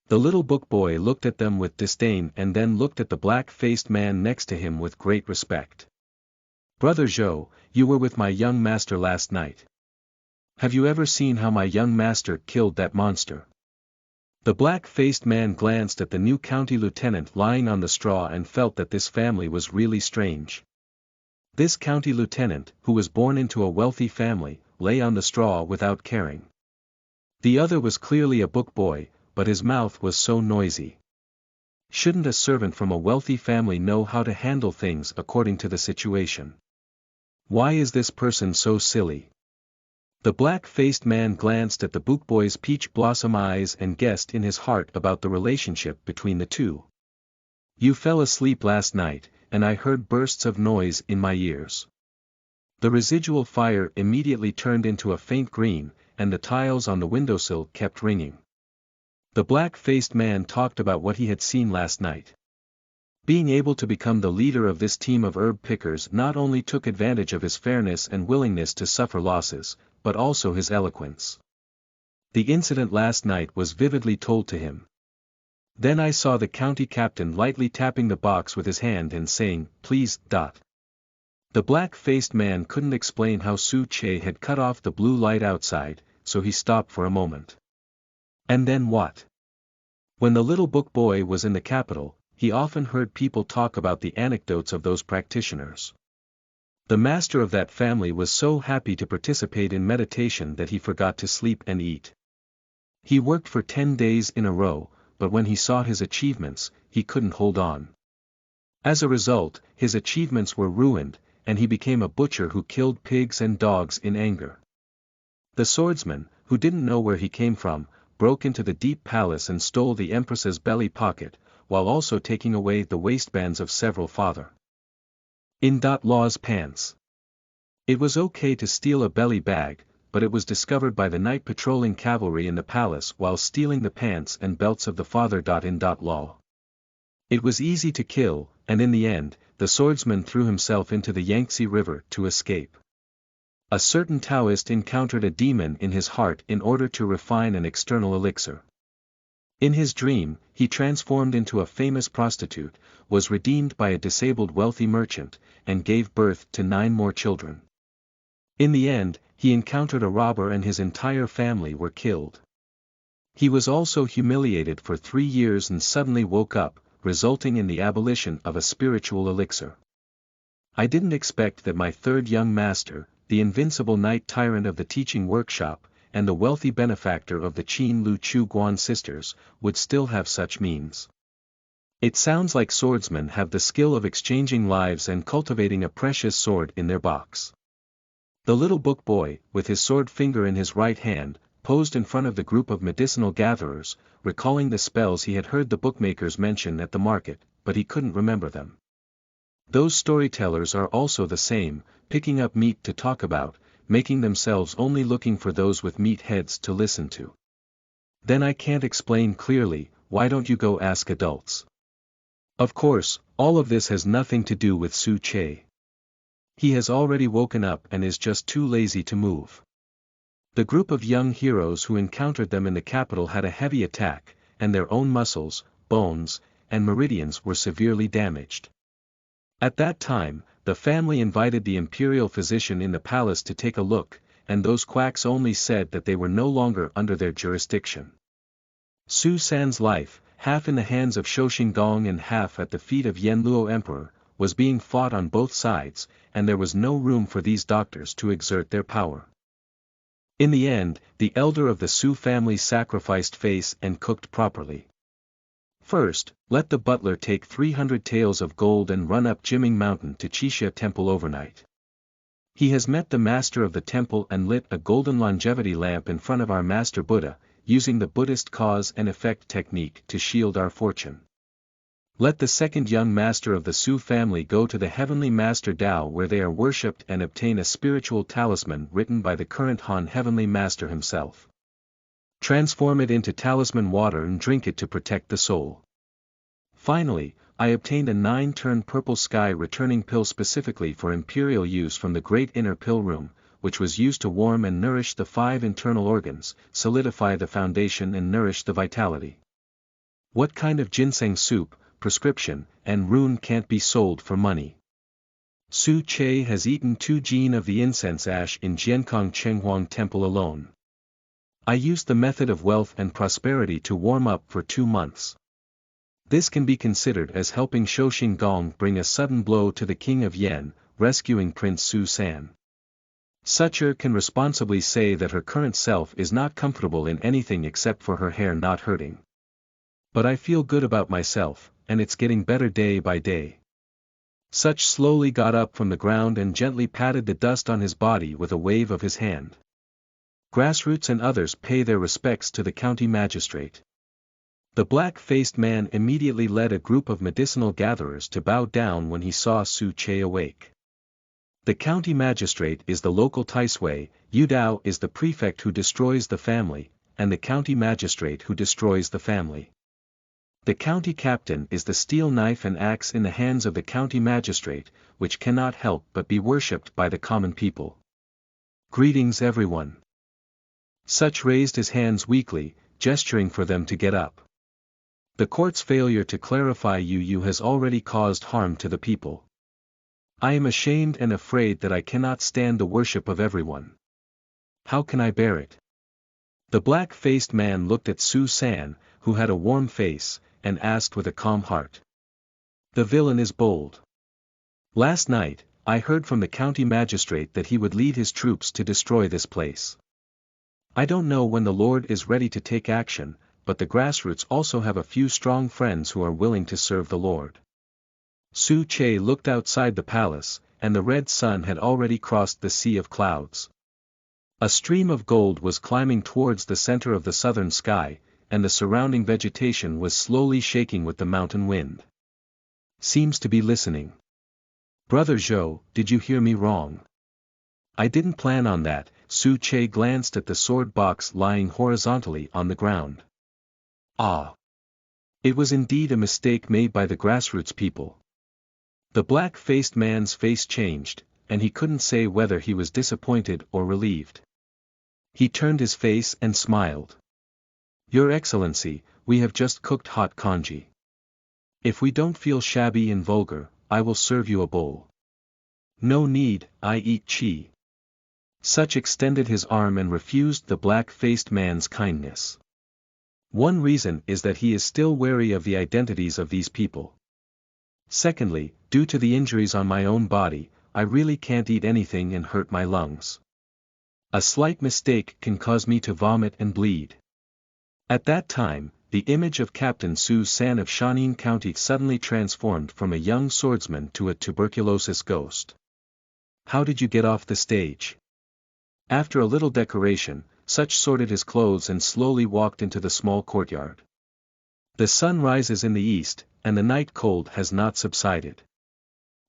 The little book boy looked at them with disdain and then looked at the black-faced man next to him with great respect. Brother Zhou, you were with my young master last night. Have you ever seen how my young master killed that monster? The black-faced man glanced at the new county lieutenant lying on the straw and felt that this family was really strange. This county lieutenant, who was born into a wealthy family, lay on the straw without caring. The other was clearly a book boy, but his mouth was so noisy. Shouldn't a servant from a wealthy family know how to handle things according to the situation? Why is this person so silly? The black-faced man glanced at the book boy's peach blossom eyes and guessed in his heart about the relationship between the two. You fell asleep last night, and I heard bursts of noise in my ears. The residual fire immediately turned into a faint green, and the tiles on the windowsill kept ringing. The black-faced man talked about what he had seen last night. Being able to become the leader of this team of herb pickers not only took advantage of his fairness and willingness to suffer losses, but also his eloquence. The incident last night was vividly told to him. Then I saw the county captain lightly tapping the box with his hand and saying, "Please, dot." The black-faced man couldn't explain how Su Che had cut off the blue light outside, so he stopped for a moment. And then what? When the little book boy was in the capital, he often heard people talk about the anecdotes of those practitioners. The master of that family was so happy to participate in meditation that he forgot to sleep and eat. He worked for 10 days in a row, but when he saw his achievements, he couldn't hold on. As a result, his achievements were ruined, and he became a butcher who killed pigs and dogs in anger. The swordsman, who didn't know where he came from, broke into the deep palace and stole the empress's belly pocket, while also taking away the waistbands of several father-in-law's pants. It was okay to steal a belly bag, but it was discovered by the night patrolling cavalry in the palace while stealing the pants and belts of the father-in-law. It was easy to kill, and in the end, the swordsman threw himself into the Yangtze River to escape. A certain Taoist encountered a demon in his heart in order to refine an external elixir. In his dream, he transformed into a famous prostitute, was redeemed by a disabled wealthy merchant, and gave birth to 9 more children. In the end, he encountered a robber and his entire family were killed. He was also humiliated for 3 years and suddenly woke up, resulting in the abolition of a spiritual elixir. I didn't expect that my third young master, the invincible knight tyrant of the teaching workshop, and the wealthy benefactor of the Qin Lu Chu Guan sisters, would still have such means. It sounds like swordsmen have the skill of exchanging lives and cultivating a precious sword in their box. The little book boy, with his sword finger in his right hand, posed in front of the group of medicinal gatherers, recalling the spells he had heard the bookmakers mention at the market, but he couldn't remember them. Those storytellers are also the same, picking up meat to talk about, making themselves only looking for those with meat heads to listen to. Then I can't explain clearly, why don't you go ask adults? Of course, all of this has nothing to do with Su Che. He has already woken up and is just too lazy to move. The group of young heroes who encountered them in the capital had a heavy attack, and their own muscles, bones, and meridians were severely damaged. At that time, the family invited the imperial physician in the palace to take a look, and those quacks only said that they were no longer under their jurisdiction. Su San's life, half in the hands of Shouxing Gong and half at the feet of Yen Luo Emperor, was being fought on both sides, and there was no room for these doctors to exert their power. In the end, the elder of the Su family sacrificed face and cooked properly. First, let the butler take 300 taels of gold and run up Jiming Mountain to Qixia Temple overnight. He has met the master of the temple and lit a golden longevity lamp in front of our master Buddha, using the Buddhist cause and effect technique to shield our fortune. Let the second young master of the Su family go to the heavenly master Tao where they are worshipped and obtain a spiritual talisman written by the current Han heavenly master himself. Transform it into talisman water and drink it to protect the soul. Finally, I obtained a 9-turn purple sky returning pill specifically for imperial use from the great inner pill room, which was used to warm and nourish the 5 internal organs, solidify the foundation and nourish the vitality. What kind of ginseng soup, prescription, and rune can't be sold for money? Su Che has eaten 2 jin of the incense ash in Jiankong Chenghuang Temple alone. I used the method of wealth and prosperity to warm up for 2 months. This can be considered as helping Shouxing Gong bring a sudden blow to the king of Yen, rescuing Prince Su San. Sucher can responsibly say that her current self is not comfortable in anything except for her hair not hurting. But I feel good about myself, and it's getting better day by day. Such slowly got up from the ground and gently patted the dust on his body with a wave of his hand. Grassroots and others pay their respects to the county magistrate. The black-faced man immediately led a group of medicinal gatherers to bow down when he saw Su Che awake. The county magistrate is the local Taisui, Yu Dao is the prefect who destroys the family, and the county magistrate who destroys the family. The county captain is the steel knife and axe in the hands of the county magistrate, which cannot help but be worshipped by the common people. Greetings everyone. Such raised his hands weakly, gesturing for them to get up. The court's failure to clarify Yu has already caused harm to the people. I am ashamed and afraid that I cannot stand the worship of everyone. How can I bear it? The black-faced man looked at Su San, who had a warm face, and asked with a calm heart. The villain is bold. Last night, I heard from the county magistrate that he would lead his troops to destroy this place. I don't know when the Lord is ready to take action, but the grassroots also have a few strong friends who are willing to serve the Lord. Su Che looked outside the palace, and the red sun had already crossed the sea of clouds. A stream of gold was climbing towards the center of the southern sky, and the surrounding vegetation was slowly shaking with the mountain wind. Seems to be listening. Brother Zhou, did you hear me wrong? I didn't plan on that. Su Che glanced at the sword box lying horizontally on the ground. Ah! It was indeed a mistake made by the grassroots people. The black-faced man's face changed, and he couldn't say whether he was disappointed or relieved. He turned his face and smiled. Your Excellency, we have just cooked hot congee. If we don't feel shabby and vulgar, I will serve you a bowl. No need, I eat chi. Such extended his arm and refused the black-faced man's kindness. One reason is that he is still wary of the identities of these people. Secondly, due to the injuries on my own body, I really can't eat anything and hurt my lungs. A slight mistake can cause me to vomit and bleed. At that time, the image of Captain Su San of Shanin County suddenly transformed from a young swordsman to a tuberculosis ghost. How did you get off the stage? After a little decoration, Such sorted his clothes and slowly walked into the small courtyard. The sun rises in the east, and the night cold has not subsided.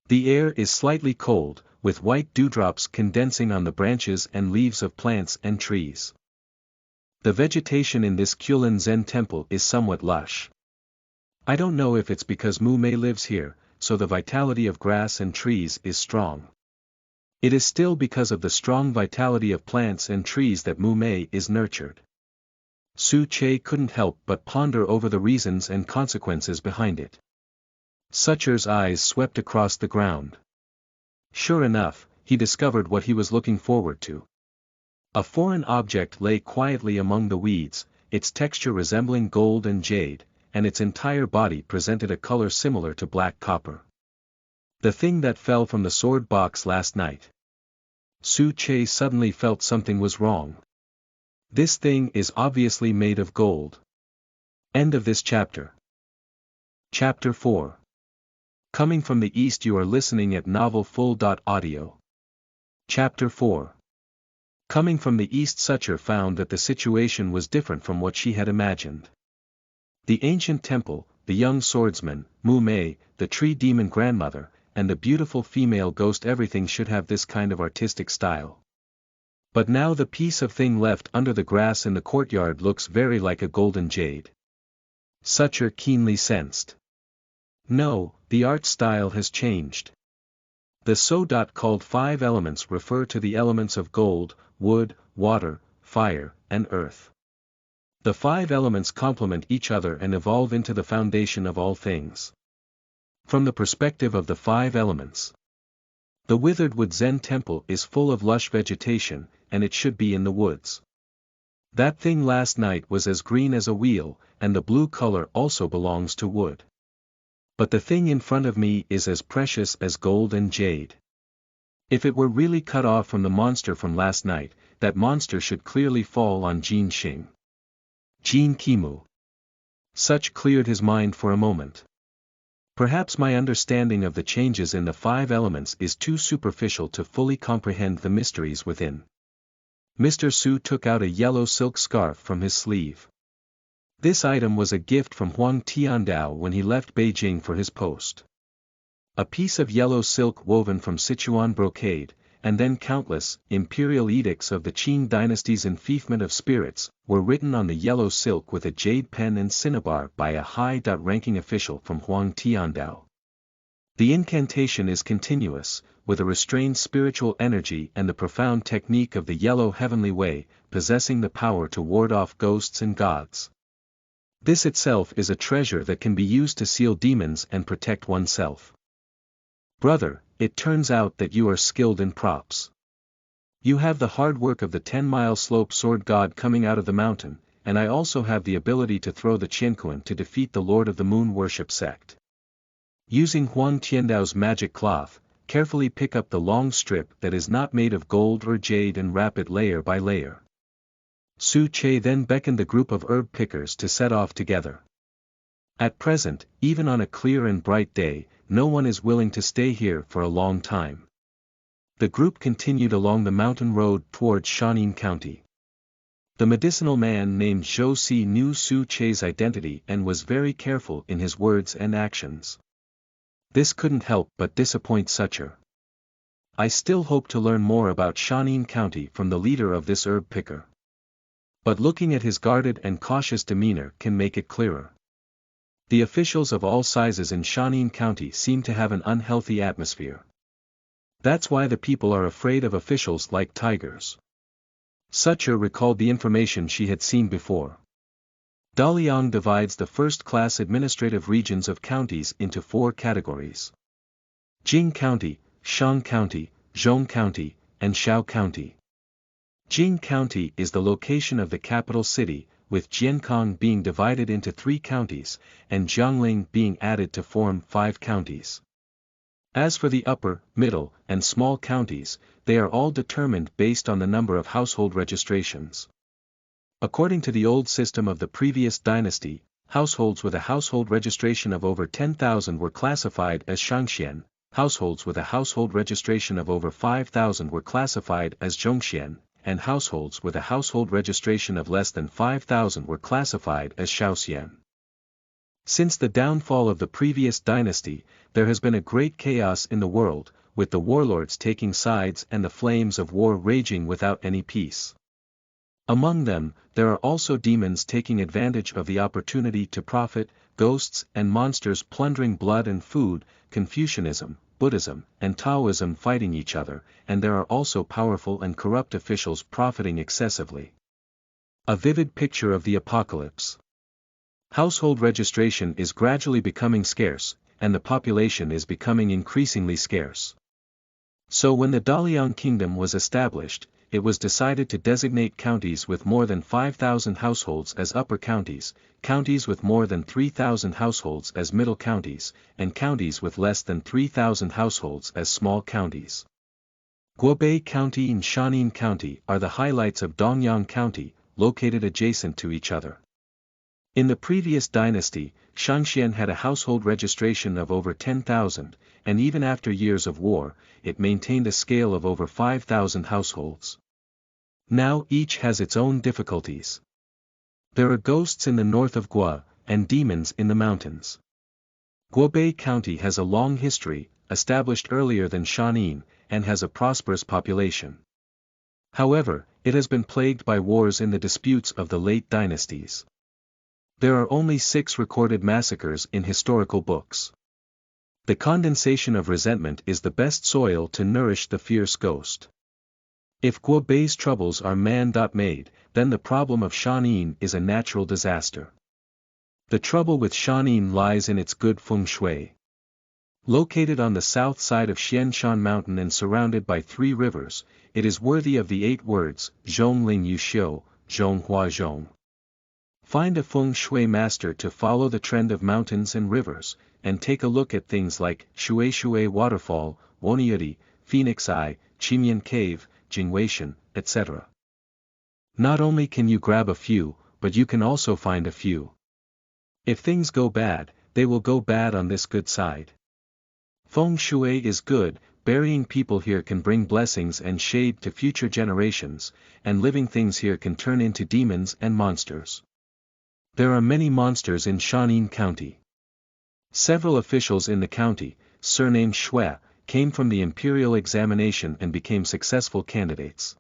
The air is slightly cold, with white dewdrops condensing on the branches and leaves of plants and trees. The vegetation in this Kulin Zen temple is somewhat lush. I don't know if it's because Mu Mei lives here, so the vitality of grass and trees is strong. It is still because of the strong vitality of plants and trees that Mu Mei is nurtured. Su Che couldn't help but ponder over the reasons and consequences behind it. Sucher's eyes swept across the ground. Sure enough, he discovered what he was looking forward to. A foreign object lay quietly among the weeds, its texture resembling gold and jade, and its entire body presented a color similar to black copper. The thing that fell from the sword box last night. Su Che suddenly felt something was wrong. This thing is obviously made of gold. End of this chapter. Chapter 4. Coming from the East, you are listening at novelfull.audio. Chapter 4. Coming from the East, Sucher found that the situation was different from what she had imagined. The ancient temple, the young swordsman, Mu Mei, the tree demon grandmother, and the beautiful female ghost, everything should have this kind of artistic style. But now the piece of thing left under the grass in the courtyard looks very like a golden jade. Sucher keenly sensed. No, the art style has changed. The so-called 5 elements refer to the elements of gold, wood, water, fire, and earth. The 5 elements complement each other and evolve into the foundation of all things. From the perspective of the 5 elements, the Withered Wood Zen temple is full of lush vegetation, and it should be in the woods. That thing last night was as green as a wheel, and the blue color also belongs to wood. But the thing in front of me is as precious as gold and jade. If it were really cut off from the monster from last night, that monster should clearly fall on Jin Xing. Jin Kimu. Such cleared his mind for a moment. Perhaps my understanding of the changes in the 5 elements is too superficial to fully comprehend the mysteries within. Mr. Su took out a yellow silk scarf from his sleeve. This item was a gift from Huang Tiandao when he left Beijing for his post. A piece of yellow silk woven from Sichuan brocade, and then countless imperial edicts of the Qing dynasty's enfeoffment of spirits, were written on the yellow silk with a jade pen and cinnabar by a high-ranking official from Huang Tiandao. The incantation is continuous, with a restrained spiritual energy and the profound technique of the yellow heavenly way, possessing the power to ward off ghosts and gods. This itself is a treasure that can be used to seal demons and protect oneself. Brother, it turns out that you are skilled in props. You have the hard work of the 10-mile slope sword god coming out of the mountain, and I also have the ability to throw the Qianquan to defeat the Lord of the Moon worship sect. Using Huang Tiandao's magic cloth, carefully pick up the long strip that is not made of gold or jade and wrap it layer by layer. Su Che then beckoned the group of herb pickers to set off together. At present, even on a clear and bright day, no one is willing to stay here for a long time. The group continued along the mountain road towards Shanin County. The medicinal man named Zhou Si knew Su Che's identity and was very careful in his words and actions. This couldn't help but disappoint Sucher. I still hope to learn more about Shanin County from the leader of this herb picker. But looking at his guarded and cautious demeanor can make it clearer. The officials of all sizes in Shanin County seem to have an unhealthy atmosphere. That's why the people are afraid of officials like tigers. Sucher recalled the information she had seen before. Daliang divides the first-class administrative regions of counties into 4 categories: Jing County, Shang County, Zhong County, and Shao County. Jing County is the location of the capital city, with Jiankong being divided into 3 counties, and Jiangling being added to form 5 counties. As for the upper, middle, and small counties, they are all determined based on the number of household registrations. According to the old system of the previous dynasty, households with a household registration of over 10,000 were classified as Shangxian, households with a household registration of over 5,000 were classified as Zhongxian, and households with a household registration of less than 5,000 were classified as Shaoxian. Since the downfall of the previous dynasty, there has been a great chaos in the world, with the warlords taking sides and the flames of war raging without any peace. Among them, there are also demons taking advantage of the opportunity to profit, ghosts and monsters plundering blood and food, Confucianism, Buddhism, and Taoism fighting each other, and there are also powerful and corrupt officials profiting excessively. A vivid picture of the apocalypse. Household registration is gradually becoming scarce, and the population is becoming increasingly scarce. So when the Daliang kingdom was established, it was decided to designate counties with more than 5,000 households as upper counties, counties with more than 3,000 households as middle counties, and counties with less than 3,000 households as small counties. Guobei County and Shanin County are the highlights of Dongyang County, located adjacent to each other. In the previous dynasty, Shangxian had a household registration of over 10,000, and even after years of war, it maintained a scale of over 5,000 households. Now each has its own difficulties. There are ghosts in the north of Gua, and demons in the mountains. Guobei County has a long history, established earlier than Shanin, and has a prosperous population. However, it has been plagued by wars in the disputes of the late dynasties. There are only 6 recorded massacres in historical books. The condensation of resentment is the best soil to nourish the fierce ghost. If Guobei's troubles are man-made, then the problem of Shanin is a natural disaster. The trouble with Shanin lies in its good feng shui. Located on the south side of Xianshan Mountain and surrounded by 3 rivers, it is worthy of the 8 words, Zhongling Yu Xiu, Zhonghua Zhong. Find a feng shui master to follow the trend of mountains and rivers, and take a look at things like Shui Waterfall, Woniyudi, Phoenix Eye, Chimian Cave, Jingweishan, etc. Not only can you grab a few, but you can also find a few. If things go bad, they will go bad on this good side. Feng shui is good, burying people here can bring blessings and shade to future generations, and living things here can turn into demons and monsters. There are many monsters in Shanin County. Several officials in the county, surnamed Xue, came from the imperial examination and became successful candidates.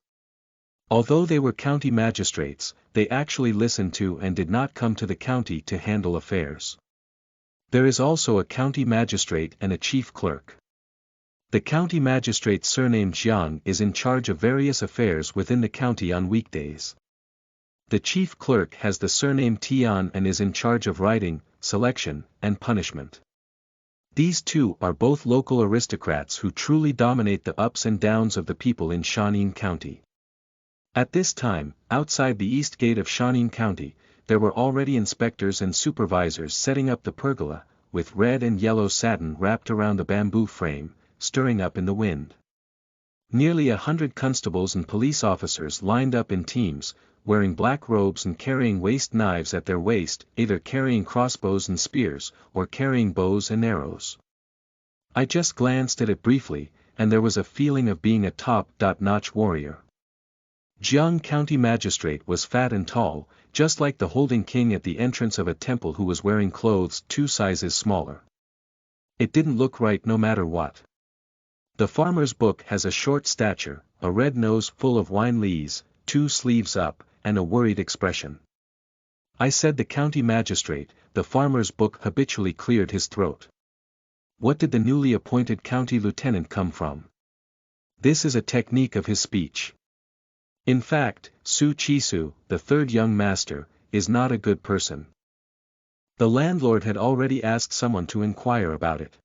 Although they were county magistrates, they actually listened to and did not come to the county to handle affairs. There is also a county magistrate and a chief clerk. The county magistrate surnamed Jiang is in charge of various affairs within the county on weekdays. The chief clerk has the surname Tian and is in charge of writing, selection, and punishment. These 2 are both local aristocrats who truly dominate the ups and downs of the people in Shanin County. At this time, outside the east gate of Shanin County, there were already inspectors and supervisors setting up the pergola, with red and yellow satin wrapped around the bamboo frame, stirring up in the wind. Nearly 100 constables and police officers lined up in teams, wearing black robes and carrying waist knives at their waist, either carrying crossbows and spears, or carrying bows and arrows. I just glanced at it briefly, and there was a feeling of being a top-notch warrior. Jiang County Magistrate was fat and tall, just like the holding king at the entrance of a temple who was wearing clothes 2 sizes smaller. It didn't look right no matter what. The farmer's book has a short stature, a red nose full of wine lees, 2 sleeves up, and a worried expression. I said the county magistrate. The farmer's book habitually cleared his throat. What did the newly appointed county lieutenant come from? This is a technique of his speech. In fact, Su Chisu, the third young master, is not a good person. The landlord had already asked someone to inquire about it.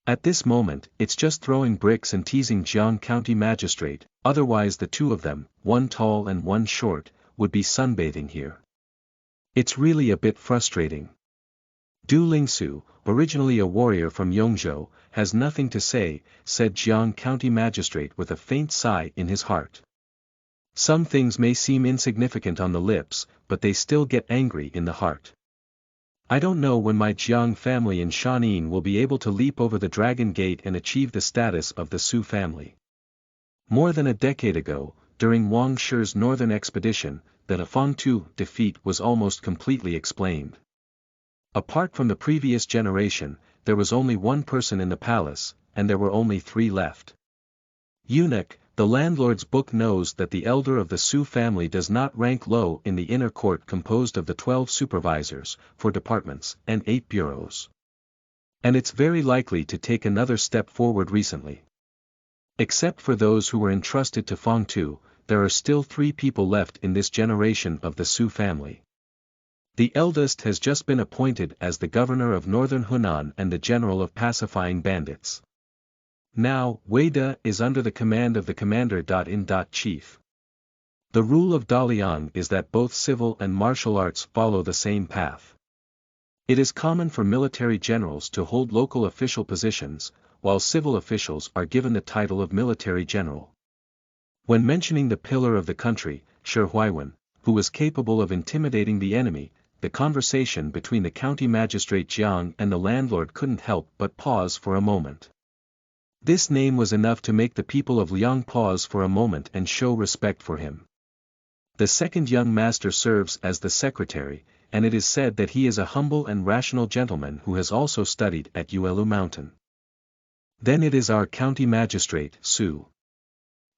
At this moment, it's just throwing bricks and teasing Jiang County Magistrate, otherwise the two of them, one tall and one short, would be sunbathing here. It's really a bit frustrating. Du Lingsu, originally a warrior from Yongzhou, has nothing to say, said Jiang County Magistrate with a faint sigh in his heart. Some things may seem insignificant on the lips, but they still get angry in the heart. I don't know when my Jiang family in Shanin will be able to leap over the Dragon Gate and achieve the status of the Su family. More than a decade ago, during Wang Shi's northern expedition, the Fangtu defeat was almost completely explained. Apart from the previous generation, there was only one person in the palace, and there were only 3 left. Eunuch, the landlord's book knows that the elder of the Su family does not rank low in the inner court composed of the 12 supervisors, 4 departments, and 8 bureaus. And it's very likely to take another step forward recently. Except for those who were entrusted to Fangtu, there are still 3 people left in this generation of the Su family. The eldest has just been appointed as the governor of northern Hunan and the general of pacifying bandits. Now, Weida is under the command of the commander-in-chief. The rule of Daliang is that both civil and martial arts follow the same path. It is common for military generals to hold local official positions, while civil officials are given the title of military general. When mentioning the pillar of the country, Shi Huaiwen, who was capable of intimidating the enemy, the conversation between the county magistrate Jiang and the landlord couldn't help but pause for a moment. This name was enough to make the people of Liang pause for a moment and show respect for him. The second young master serves as the secretary, and it is said that he is a humble and rational gentleman who has also studied at Yuelu Mountain. Then it is our county magistrate, Su.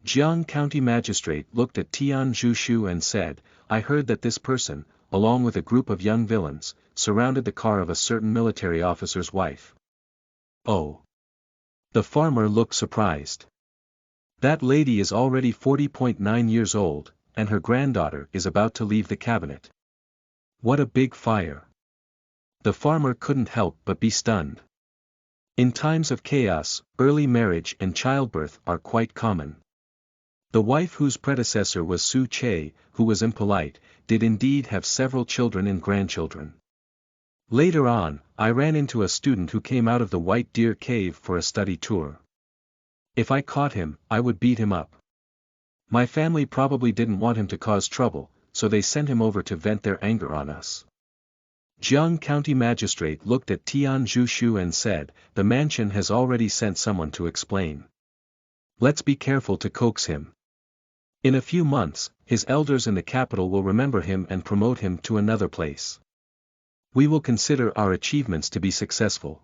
Jiang County Magistrate looked at Tian Zhushu and said, I heard that this person, along with a group of young villains, surrounded the car of a certain military officer's wife. Oh. The farmer looked surprised. That lady is already 40.9 years old, and her granddaughter is about to leave the cabinet. What a big fire. The farmer couldn't help but be stunned. In times of chaos, early marriage and childbirth are quite common. The wife whose predecessor was Su Che, who was impolite, did indeed have several children and grandchildren. Later on, I ran into a student who came out of the White Deer Cave for a study tour. If I caught him, I would beat him up. My family probably didn't want him to cause trouble, so they sent him over to vent their anger on us. Jiang County Magistrate looked at Tian Zhushu and said, the mansion has already sent someone to explain. Let's be careful to coax him. In a few months, his elders in the capital will remember him and promote him to another place. We will consider our achievements to be successful.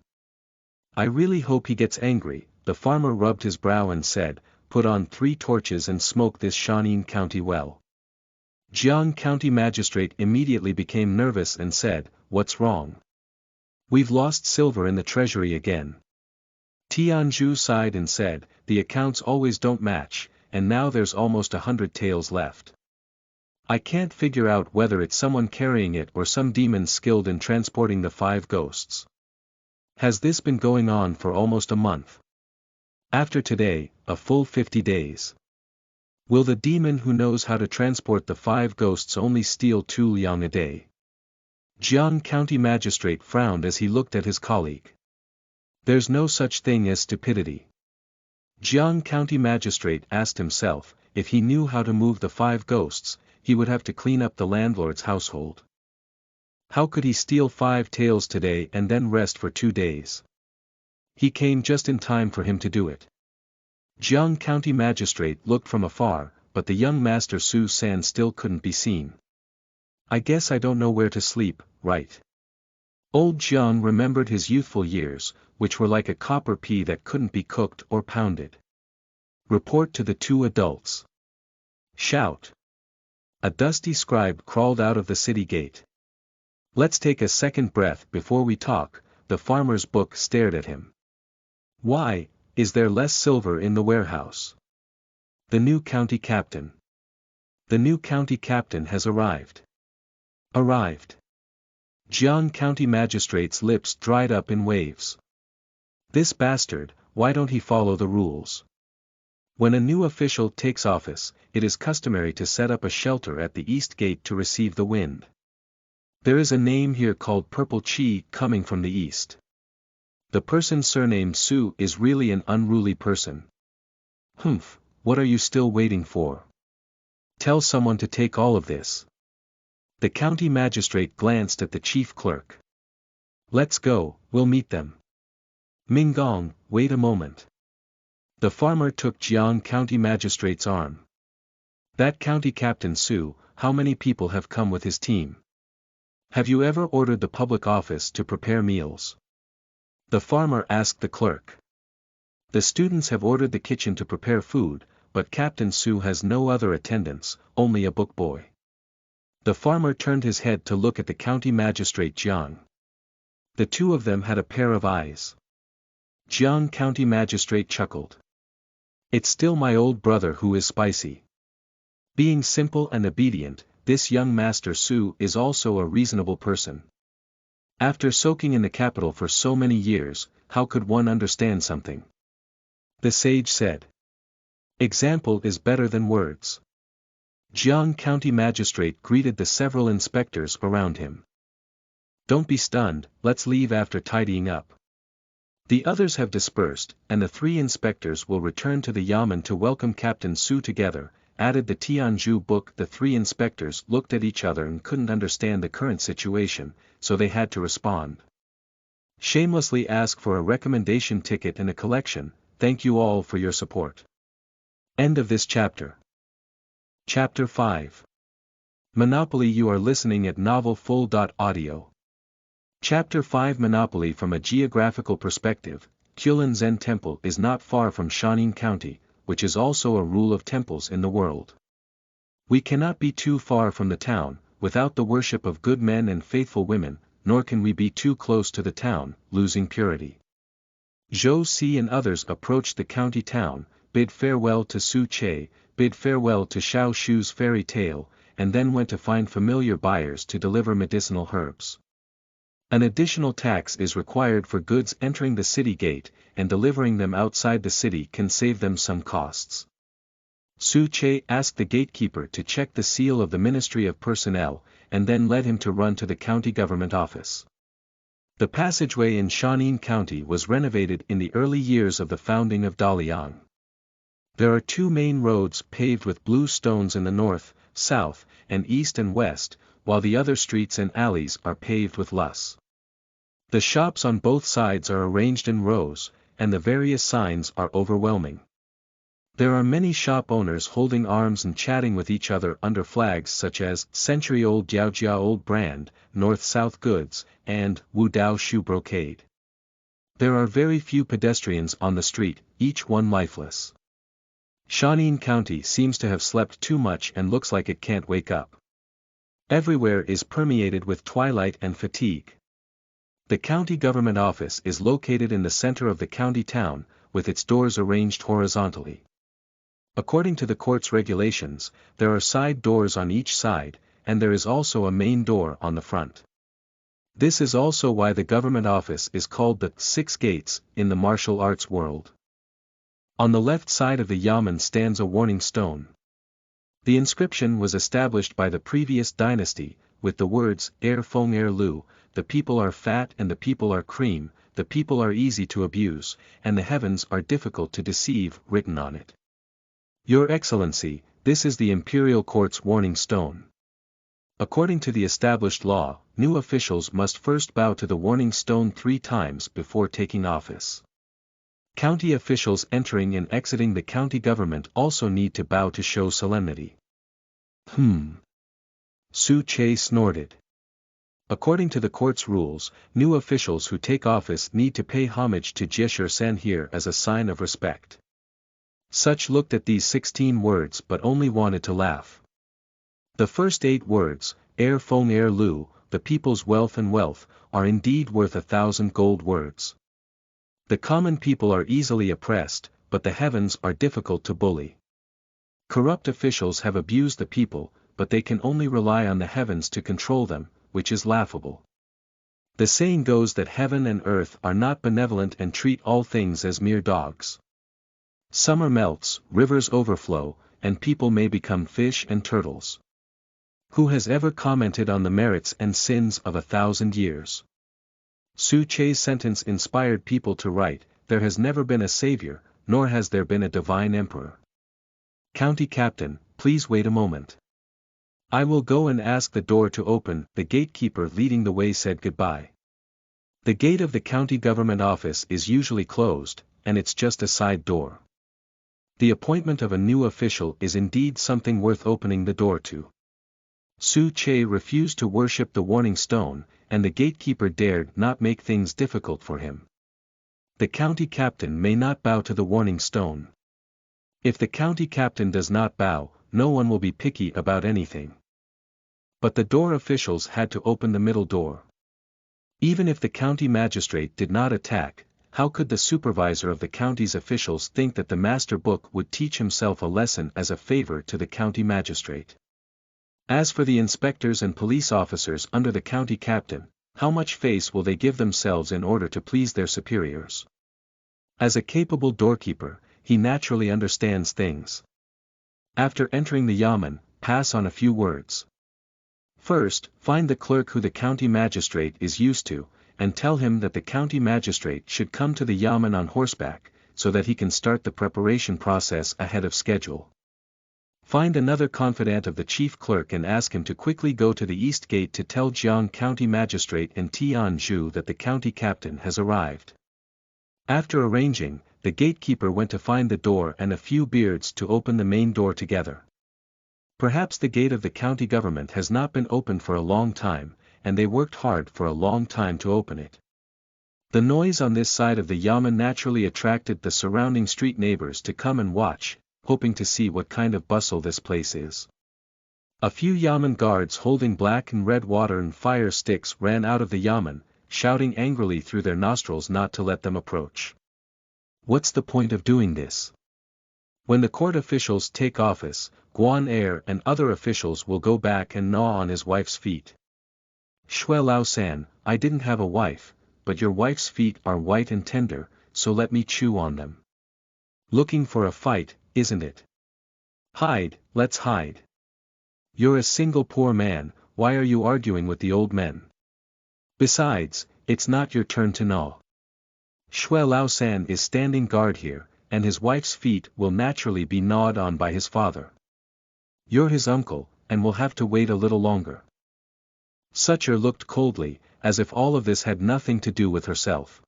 I really hope he gets angry. The farmer rubbed his brow and said, put on 3 torches and smoke this Shanin County well. Jiang County Magistrate immediately became nervous and said, what's wrong? We've lost silver in the treasury again. Tianzhu sighed and said, the accounts always don't match, and now there's almost 100 taels left. I can't figure out whether it's someone carrying it or some demon skilled in transporting the 5 ghosts. Has this been going on for almost a month? After today, a full 50 days. Will the demon who knows how to transport the 5 ghosts only steal 2 liang a day? Jiang County Magistrate frowned as he looked at his colleague. There's no such thing as stupidity. Jiang County Magistrate asked himself, if he knew how to move the 5 ghosts, he would have to clean up the landlord's household. How could he steal 5 taels today and then rest for 2 days? He came just in time for him to do it. Jiang County Magistrate looked from afar, but the young master Su San still couldn't be seen. I guess I don't know where to sleep, right? Old Jiang remembered his youthful years, which were like a copper pea that couldn't be cooked or pounded. Report to the 2 adults. Shout. A dusty scribe crawled out of the city gate. Let's take a second breath before we talk, the farmer's book stared at him. Why, is there less silver in the warehouse? The new county captain. The new county captain has arrived. Arrived. Jiang County Magistrate's lips dried up in waves. This bastard, why don't he follow the rules? When a new official takes office, it is customary to set up a shelter at the east gate to receive the wind. There is a name here called Purple Chi coming from the east. The person surnamed Su is really an unruly person. Humph, what are you still waiting for? Tell someone to take all of this. The county magistrate glanced at the chief clerk. Let's go, we'll meet them. Minggong, wait a moment. The farmer took Jiang County Magistrate's arm. That county captain Su, how many people have come with his team? Have you ever ordered the public office to prepare meals? The farmer asked the clerk. The students have ordered the kitchen to prepare food, but Captain Su has no other attendants, only a book boy. The farmer turned his head to look at the county magistrate Jiang. The 2 of them had a pair of eyes. Jiang County Magistrate chuckled. It's still my old brother who is spicy. Being simple and obedient, this young master Su is also a reasonable person. After soaking in the capital for so many years, how could one understand something? The sage said. Example is better than words. Jiang County Magistrate greeted the several inspectors around him. Don't be stunned, let's leave after tidying up. The others have dispersed, and the 3 inspectors will return to the Yamen to welcome Captain Su together, added the Tianzhu book. The 3 inspectors looked at each other and couldn't understand the current situation, so they had to respond. Shamelessly ask for a recommendation ticket and a collection. Thank you all for your support. End of this chapter. Chapter 5. Monopoly. You are listening at novelfull.audio. Chapter 5. Monopoly. From a geographical perspective, Kulin Zen Temple is not far from Shaanxi County, which is also a rule of temples in the world. We cannot be too far from the town, without the worship of good men and faithful women, nor can we be too close to the town, losing purity. Zhou Si and others approached the county town, bid farewell to Su Che, bid farewell to Xiao Shu's fairy tale, and then went to find familiar buyers to deliver medicinal herbs. An additional tax is required for goods entering the city gate, and delivering them outside the city can save them some costs. Su Che asked the gatekeeper to check the seal of the Ministry of Personnel, and then led him to run to the county government office. The passageway in Shaanxi County was renovated in the early years of the founding of Daliang. There are 2 main roads paved with blue stones in the north, south, and east and west, while the other streets and alleys are paved with luss. The shops on both sides are arranged in rows, and the various signs are overwhelming. There are many shop owners holding arms and chatting with each other under flags such as Century-Old Jiaojia Old Brand, North-South Goods, and Wu Dao Shu Brocade. There are very few pedestrians on the street, each one lifeless. Shaanxi County seems to have slept too much and looks like it can't wake up. Everywhere is permeated with twilight and fatigue. The county government office is located in the center of the county town, with its doors arranged horizontally. According to the court's regulations, there are side doors on each side, and there is also a main door on the front. This is also why the government office is called the 6 Gates in the martial arts world. On the left side of the yamen stands a warning stone. The inscription was established by the previous dynasty, with the words, Er Feng Er Lu, the people are fat and the people are cream, the people are easy to abuse, and the heavens are difficult to deceive, written on it. Your Excellency, This is the imperial court's warning stone. According to the established law, new officials must first bow to the warning stone 3 times before taking office. County officials entering and exiting the county government also need to bow to show solemnity. Su Che snorted. According to the court's rules, new officials who take office need to pay homage to Jieshur Sanhir as a sign of respect. Such looked at these 16 words but only wanted to laugh. The first 8 words, Er Fong Er Lu, the people's wealth and wealth, are indeed worth 1,000 gold words. The common people are easily oppressed, but the heavens are difficult to bully. Corrupt officials have abused the people, but they can only rely on the heavens to control them, which is laughable. The saying goes that heaven and earth are not benevolent and treat all things as mere dogs. Summer melts, rivers overflow, and people may become fish and turtles. Who has ever commented on the merits and sins of 1,000 years? Su Che's sentence inspired people to write, "There has never been a savior, nor has there been a divine emperor." County Captain, please wait a moment. I will go and ask the door to open. The gatekeeper leading the way said goodbye. The gate of the county government office is usually closed, and it's just a side door. The appointment of a new official is indeed something worth opening the door to. Su Che refused to worship the warning stone, and the gatekeeper dared not make things difficult for him. The county captain may not bow to the warning stone. If the county captain does not bow, no one will be picky about anything. But the door officials had to open the middle door. Even if the county magistrate did not attack, how could the supervisor of the county's officials think that the master book would teach himself a lesson as a favor to the county magistrate? As for the inspectors and police officers under the county captain, how much face will they give themselves in order to please their superiors? As a capable doorkeeper, he naturally understands things. After entering the yamen, pass on a few words. First, find the clerk who the county magistrate is used to, and tell him that the county magistrate should come to the yamen on horseback, so that he can start the preparation process ahead of schedule. Find another confidant of the chief clerk and ask him to quickly go to the east gate to tell Jiang County Magistrate and Tianzhu that the county captain has arrived. After arranging, the gatekeeper went to find the door and a few beards to open the main door together. Perhaps the gate of the county government has not been opened for a long time, and they worked hard for a long time to open it. The noise on this side of the yamen naturally attracted the surrounding street neighbors to come and watch, hoping to see what kind of bustle this place is. A few yamen guards holding black and red water and fire sticks ran out of the yamen, shouting angrily through their nostrils not to let them approach. What's the point of doing this? When the court officials take office, Guan Er and other officials will go back and gnaw on his wife's feet. Shui Lao San, I didn't have a wife, but your wife's feet are white and tender, so let me chew on them. Looking for a fight, isn't it? Hide, let's hide. You're a single poor man, why are you arguing with the old men? Besides, it's not your turn to gnaw. Shui Lao San is standing guard here, and his wife's feet will naturally be gnawed on by his father. You're his uncle, and will have to wait a little longer. Sucher looked coldly, as if all of this had nothing to do with herself.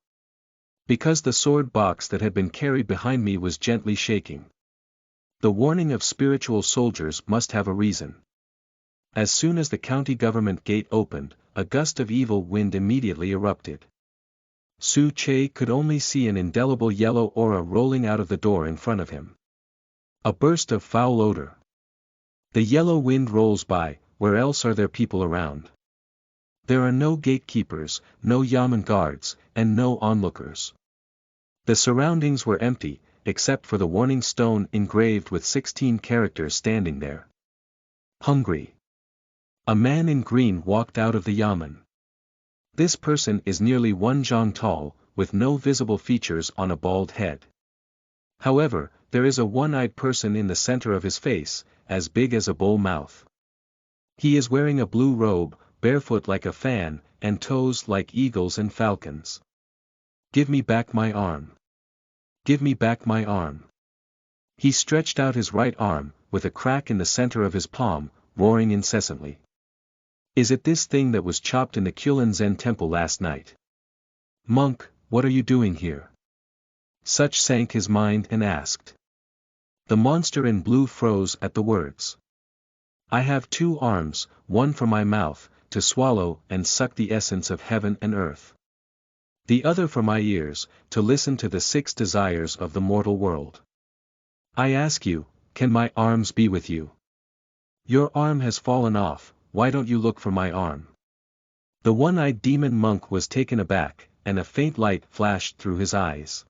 Because the sword box that had been carried behind me was gently shaking. The warning of spiritual soldiers must have a reason. As soon as the county government gate opened, a gust of evil wind immediately erupted. Su Che could only see an indelible yellow aura rolling out of the door in front of him. A burst of foul odor. The yellow wind rolls by, where else are there people around? There are no gatekeepers, no yamen guards, and no onlookers. The surroundings were empty, except for the warning stone engraved with 16 characters standing there. Hungry. A man in green walked out of the yamen. This person is nearly 1 zhang tall, with no visible features on a bald head. However, there is a one-eyed person in the center of his face, as big as a bull mouth. He is wearing a blue robe, barefoot like a fan, and toes like eagles and falcons. Give me back my arm. Give me back my arm. He stretched out his right arm, with a crack in the center of his palm, roaring incessantly. Is it this thing that was chopped in the Kulin Zen temple last night? Monk, what are you doing here? Such sank his mind and asked. The monster in blue froze at the words. I have 2 arms, one for my mouth, to swallow and suck the essence of heaven and earth. The other for my ears, to listen to the 6 desires of the mortal world. I ask you, can my arms be with you? Your arm has fallen off, why don't you look for my arm? The one-eyed demon monk was taken aback, and a faint light flashed through his eyes.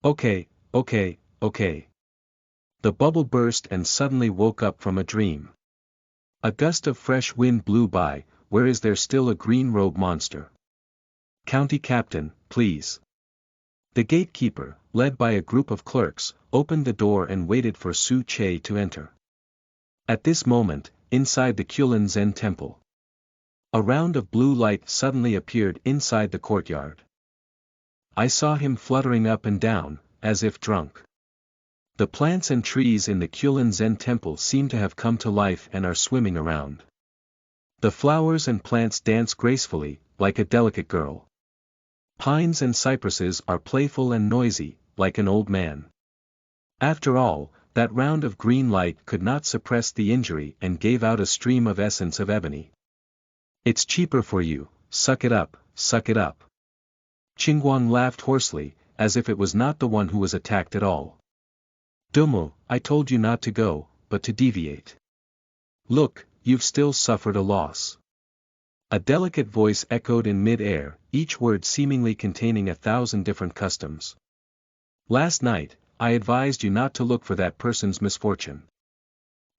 Okay. The bubble burst and suddenly woke up from a dream. A gust of fresh wind blew by, where is there still a green-robed monster? County Captain, please. The gatekeeper, led by a group of clerks, opened the door and waited for Su Che to enter. At this moment, inside the Kulin Zen temple, a round of blue light suddenly appeared inside the courtyard. I saw him fluttering up and down, as if drunk. The plants and trees in the Kulin Zen temple seem to have come to life and are swimming around. The flowers and plants dance gracefully, like a delicate girl. Pines and cypresses are playful and noisy, like an old man. After all, that round of green light could not suppress the injury and gave out a stream of essence of ebony. It's cheaper for you, suck it up, suck it up. Qingguang laughed hoarsely, as if it was not the one who was attacked at all. Dumo, I told you not to go, but to deviate. Look, you've still suffered a loss. A delicate voice echoed in mid-air, each word seemingly containing 1,000 different customs. Last night, I advised you not to look for that person's misfortune.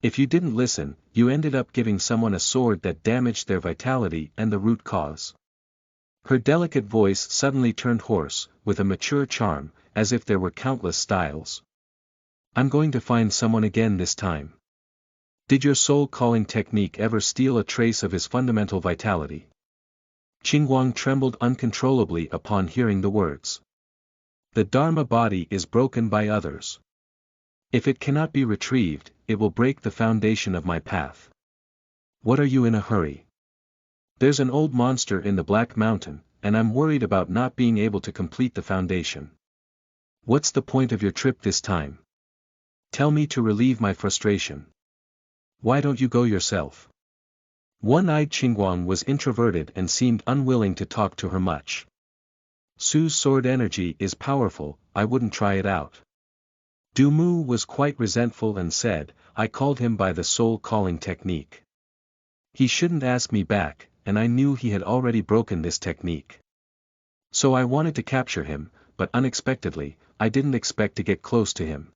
If you didn't listen, you ended up giving someone a sword that damaged their vitality and the root cause. Her delicate voice suddenly turned hoarse, with a mature charm, as if there were countless styles. I'm going to find someone again this time. Did your soul-calling technique ever steal a trace of his fundamental vitality? Qingguang trembled uncontrollably upon hearing the words. The Dharma body is broken by others. If it cannot be retrieved, it will break the foundation of my path. What are you in a hurry? There's an old monster in the Black Mountain, and I'm worried about not being able to complete the foundation. What's the point of your trip this time? Tell me to relieve my frustration. Why don't you go yourself? One-eyed Qingguang was introverted and seemed unwilling to talk to her much. Su's sword energy is powerful, I wouldn't try it out. Du Mu was quite resentful and said, I called him by the soul-calling technique. He shouldn't ask me back, and I knew he had already broken this technique. So I wanted to capture him, but unexpectedly, I didn't expect to get close to him.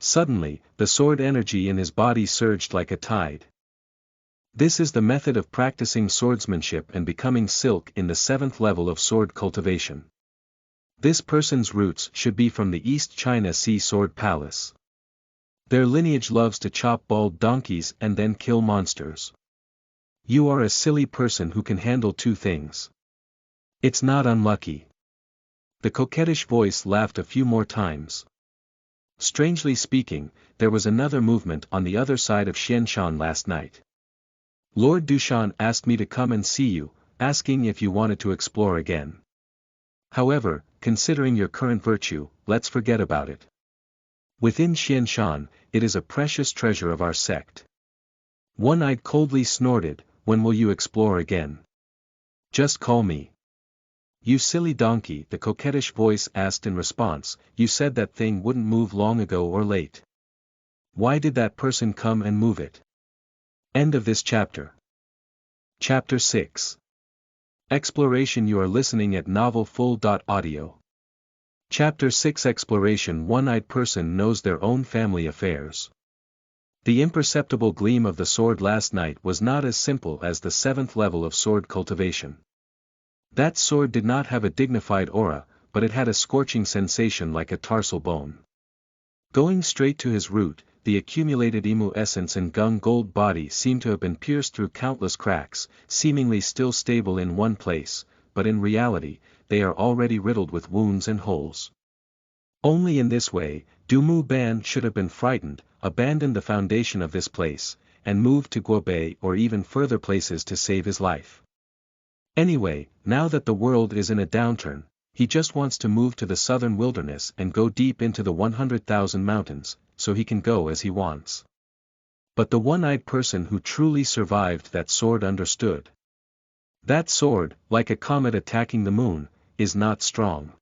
Suddenly, the sword energy in his body surged like a tide. This is the method of practicing swordsmanship and becoming silk in the 7th level of sword cultivation. This person's roots should be from the East China Sea Sword Palace. Their lineage loves to chop bald donkeys and then kill monsters. You are a silly person who can handle 2 things. It's not unlucky. The coquettish voice laughed a few more times. Strangely speaking, there was another movement on the other side of Xianshan last night. Lord Dushan asked me to come and see you, asking if you wanted to explore again. However, considering your current virtue, let's forget about it. Within Xianshan, it is a precious treasure of our sect. One-eyed coldly snorted, when will you explore again? Just call me. You silly donkey, the coquettish voice asked in response, you said that thing wouldn't move long ago or late. Why did that person come and move it? End of this chapter. Chapter 6. Exploration. You are listening at novelfull.audio. Chapter 6. Exploration. One-eyed person knows their own family affairs. The imperceptible gleam of the sword last night was not as simple as the 7th level of sword cultivation. That sword did not have a dignified aura, but it had a scorching sensation like a tarsal bone. Going straight to his root, the accumulated emu essence and gung gold body seemed to have been pierced through countless cracks, seemingly still stable in one place, but in reality, they are already riddled with wounds and holes. Only in this way, Du Mu Ban should have been frightened, abandoned the foundation of this place, and moved to Guobei or even further places to save his life. Anyway, now that the world is in a downturn, he just wants to move to the southern wilderness and go deep into the 100,000 mountains, so he can go as he wants. But the one-eyed person who truly survived that sword understood. That sword, like a comet attacking the moon, is not strong.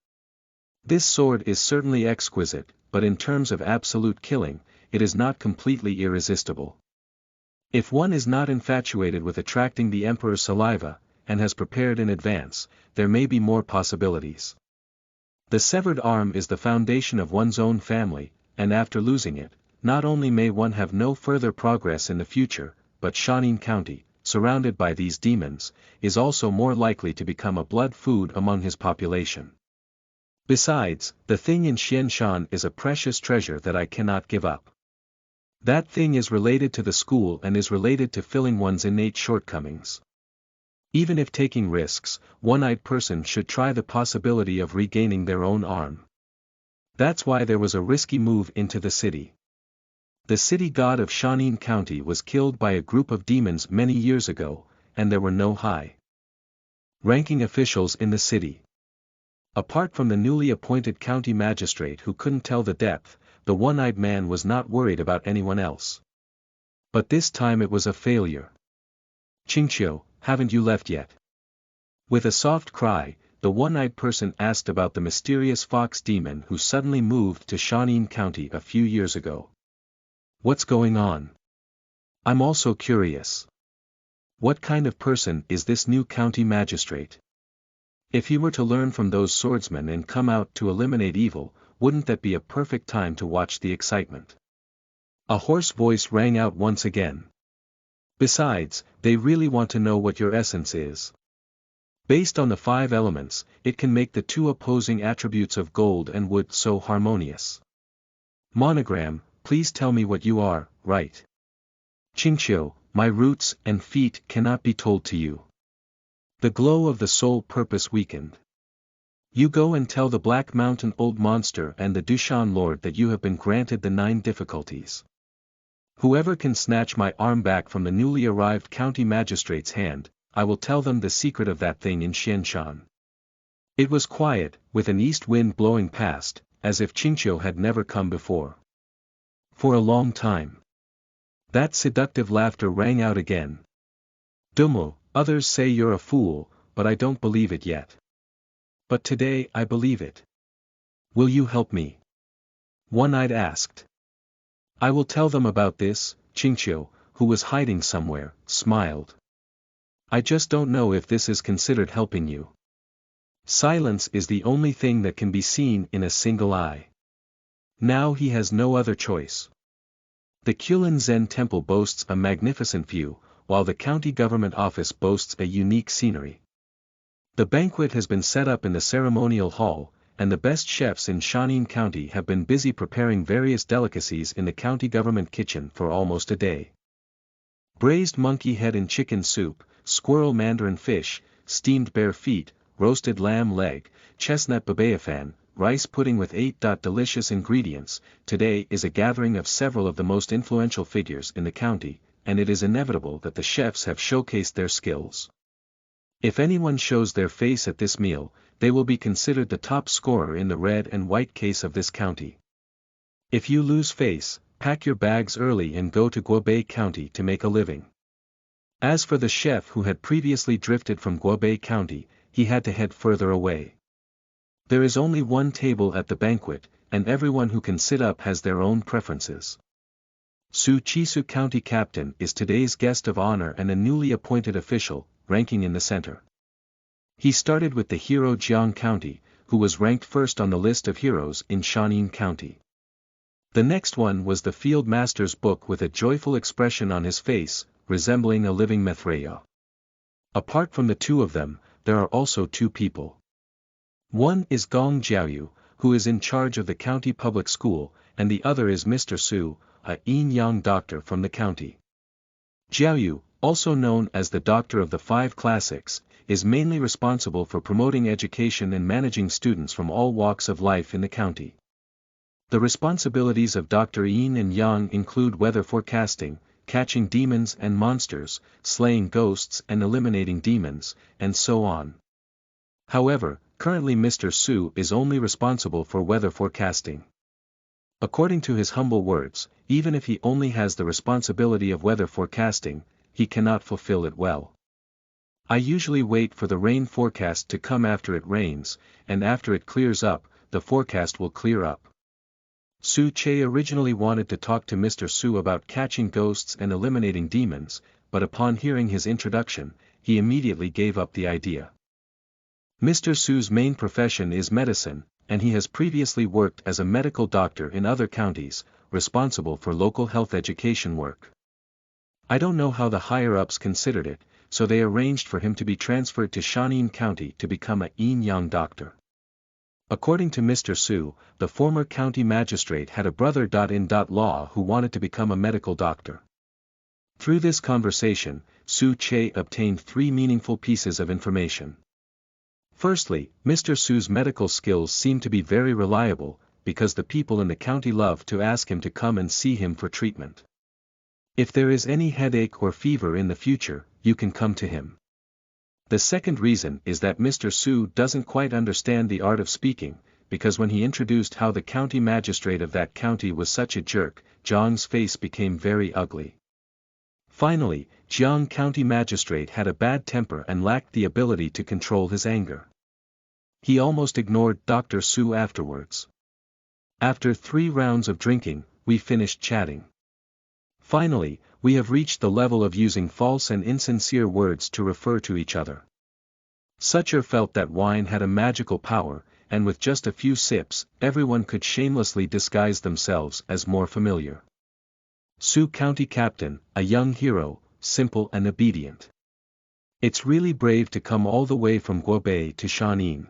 This sword is certainly exquisite, but in terms of absolute killing, it is not completely irresistible. If one is not infatuated with attracting the emperor's saliva, and has prepared in advance, there may be more possibilities. The severed arm is the foundation of one's own family, and after losing it, not only may one have no further progress in the future, but Shaanxi County, surrounded by these demons, is also more likely to become a blood food among his population. Besides, the thing in Xianshan is a precious treasure that I cannot give up. That thing is related to the school and is related to filling one's innate shortcomings. Even if taking risks, one-eyed person should try the possibility of regaining their own arm. That's why there was a risky move into the city. The city god of Shaanxi County was killed by a group of demons many years ago, and there were no high-ranking officials in the city. Apart from the newly appointed county magistrate who couldn't tell the depth, the one-eyed man was not worried about anyone else. But this time it was a failure. Qingqiu, haven't you left yet? With a soft cry, the one-eyed person asked about the mysterious fox demon who suddenly moved to Shaanxi County a few years ago. What's going on? I'm also curious. What kind of person is this new county magistrate? If he were to learn from those swordsmen and come out to eliminate evil, wouldn't that be a perfect time to watch the excitement? A hoarse voice rang out once again. Besides, they really want to know what your essence is. Based on the 5 elements, it can make the 2 opposing attributes of gold and wood so harmonious. Monogram, please tell me what you are, right? Qingqiu, my roots and feet cannot be told to you. The glow of the soul purpose weakened. You go and tell the Black Mountain Old Monster and the Dushan Lord that you have been granted the 9 difficulties. Whoever can snatch my arm back from the newly arrived county magistrate's hand, I will tell them the secret of that thing in Xianshan. It was quiet, with an east wind blowing past, as if Qingqiu had never come before. For a long time. That seductive laughter rang out again. Dumo, others say you're a fool, but I don't believe it yet. But today I believe it. Will you help me? One-eyed asked. I will tell them about this. Qingqiu, who was hiding somewhere, smiled. I just don't know if this is considered helping you. Silence is the only thing that can be seen in a single eye. Now he has no other choice. The Kulin Zen temple boasts a magnificent view, while the county government office boasts a unique scenery. The banquet has been set up in the ceremonial hall, and the best chefs in Shaanxi County have been busy preparing various delicacies in the county government kitchen for almost a day. Braised monkey head and chicken soup, squirrel mandarin fish, steamed bear feet, roasted lamb leg, chestnut babayafan, rice pudding with 8 delicious ingredients. Today is a gathering of several of the most influential figures in the county, and it is inevitable that the chefs have showcased their skills. If anyone shows their face at this meal, they will be considered the top scorer in the red and white case of this county. If you lose face, pack your bags early and go to Guobei County to make a living. As for the chef who had previously drifted from Guobei County, he had to head further away. There is only one table at the banquet, and everyone who can sit up has their own preferences. Su Chisu County Captain is today's guest of honor and a newly appointed official, ranking in the center. He started with the hero Jiang County, who was ranked first on the list of heroes in Shaanxi County. The next one was the field master's book with a joyful expression on his face, resembling a living Mithraea. Apart from the 2 of them, there are also 2 people. One is Gong Jiaoyu, who is in charge of the county public school, and the other is Mr. Su, a yin-yang doctor from the county. Jiaoyu, also known as the Doctor of the 5 Classics, is mainly responsible for promoting education and managing students from all walks of life in the county. The responsibilities of Dr. Yin and Yang include weather forecasting, catching demons and monsters, slaying ghosts and eliminating demons, and so on. However, currently Mr. Su is only responsible for weather forecasting. According to his humble words, even if he only has the responsibility of weather forecasting, he cannot fulfill it well. I usually wait for the rain forecast to come after it rains, and after it clears up, the forecast will clear up. Su Che originally wanted to talk to Mr. Su about catching ghosts and eliminating demons, but upon hearing his introduction, he immediately gave up the idea. Mr. Su's main profession is medicine, and he has previously worked as a medical doctor in other counties, responsible for local health education work. I don't know how the higher-ups considered it, so they arranged for him to be transferred to Shaanxi County to become a yin-yang doctor. According to Mr. Su, the former county magistrate had a brother-in-law who wanted to become a medical doctor. Through this conversation, Su Che obtained 3 meaningful pieces of information. Firstly, Mr. Su's medical skills seem to be very reliable, because the people in the county love to ask him to come and see him for treatment. If there is any headache or fever in the future, you can come to him. The second reason is that Mr. Su doesn't quite understand the art of speaking, because when he introduced how the county magistrate of that county was such a jerk, Zhang's face became very ugly. Finally, Jiang County Magistrate had a bad temper and lacked the ability to control his anger. He almost ignored Dr. Su afterwards. After 3 rounds of drinking, we finished chatting. Finally, we have reached the level of using false and insincere words to refer to each other. Sucher felt that wine had a magical power, and with just a few sips, everyone could shamelessly disguise themselves as more familiar. Su County Captain, a young hero, simple and obedient. It's really brave to come all the way from Guobei to Shaanxi.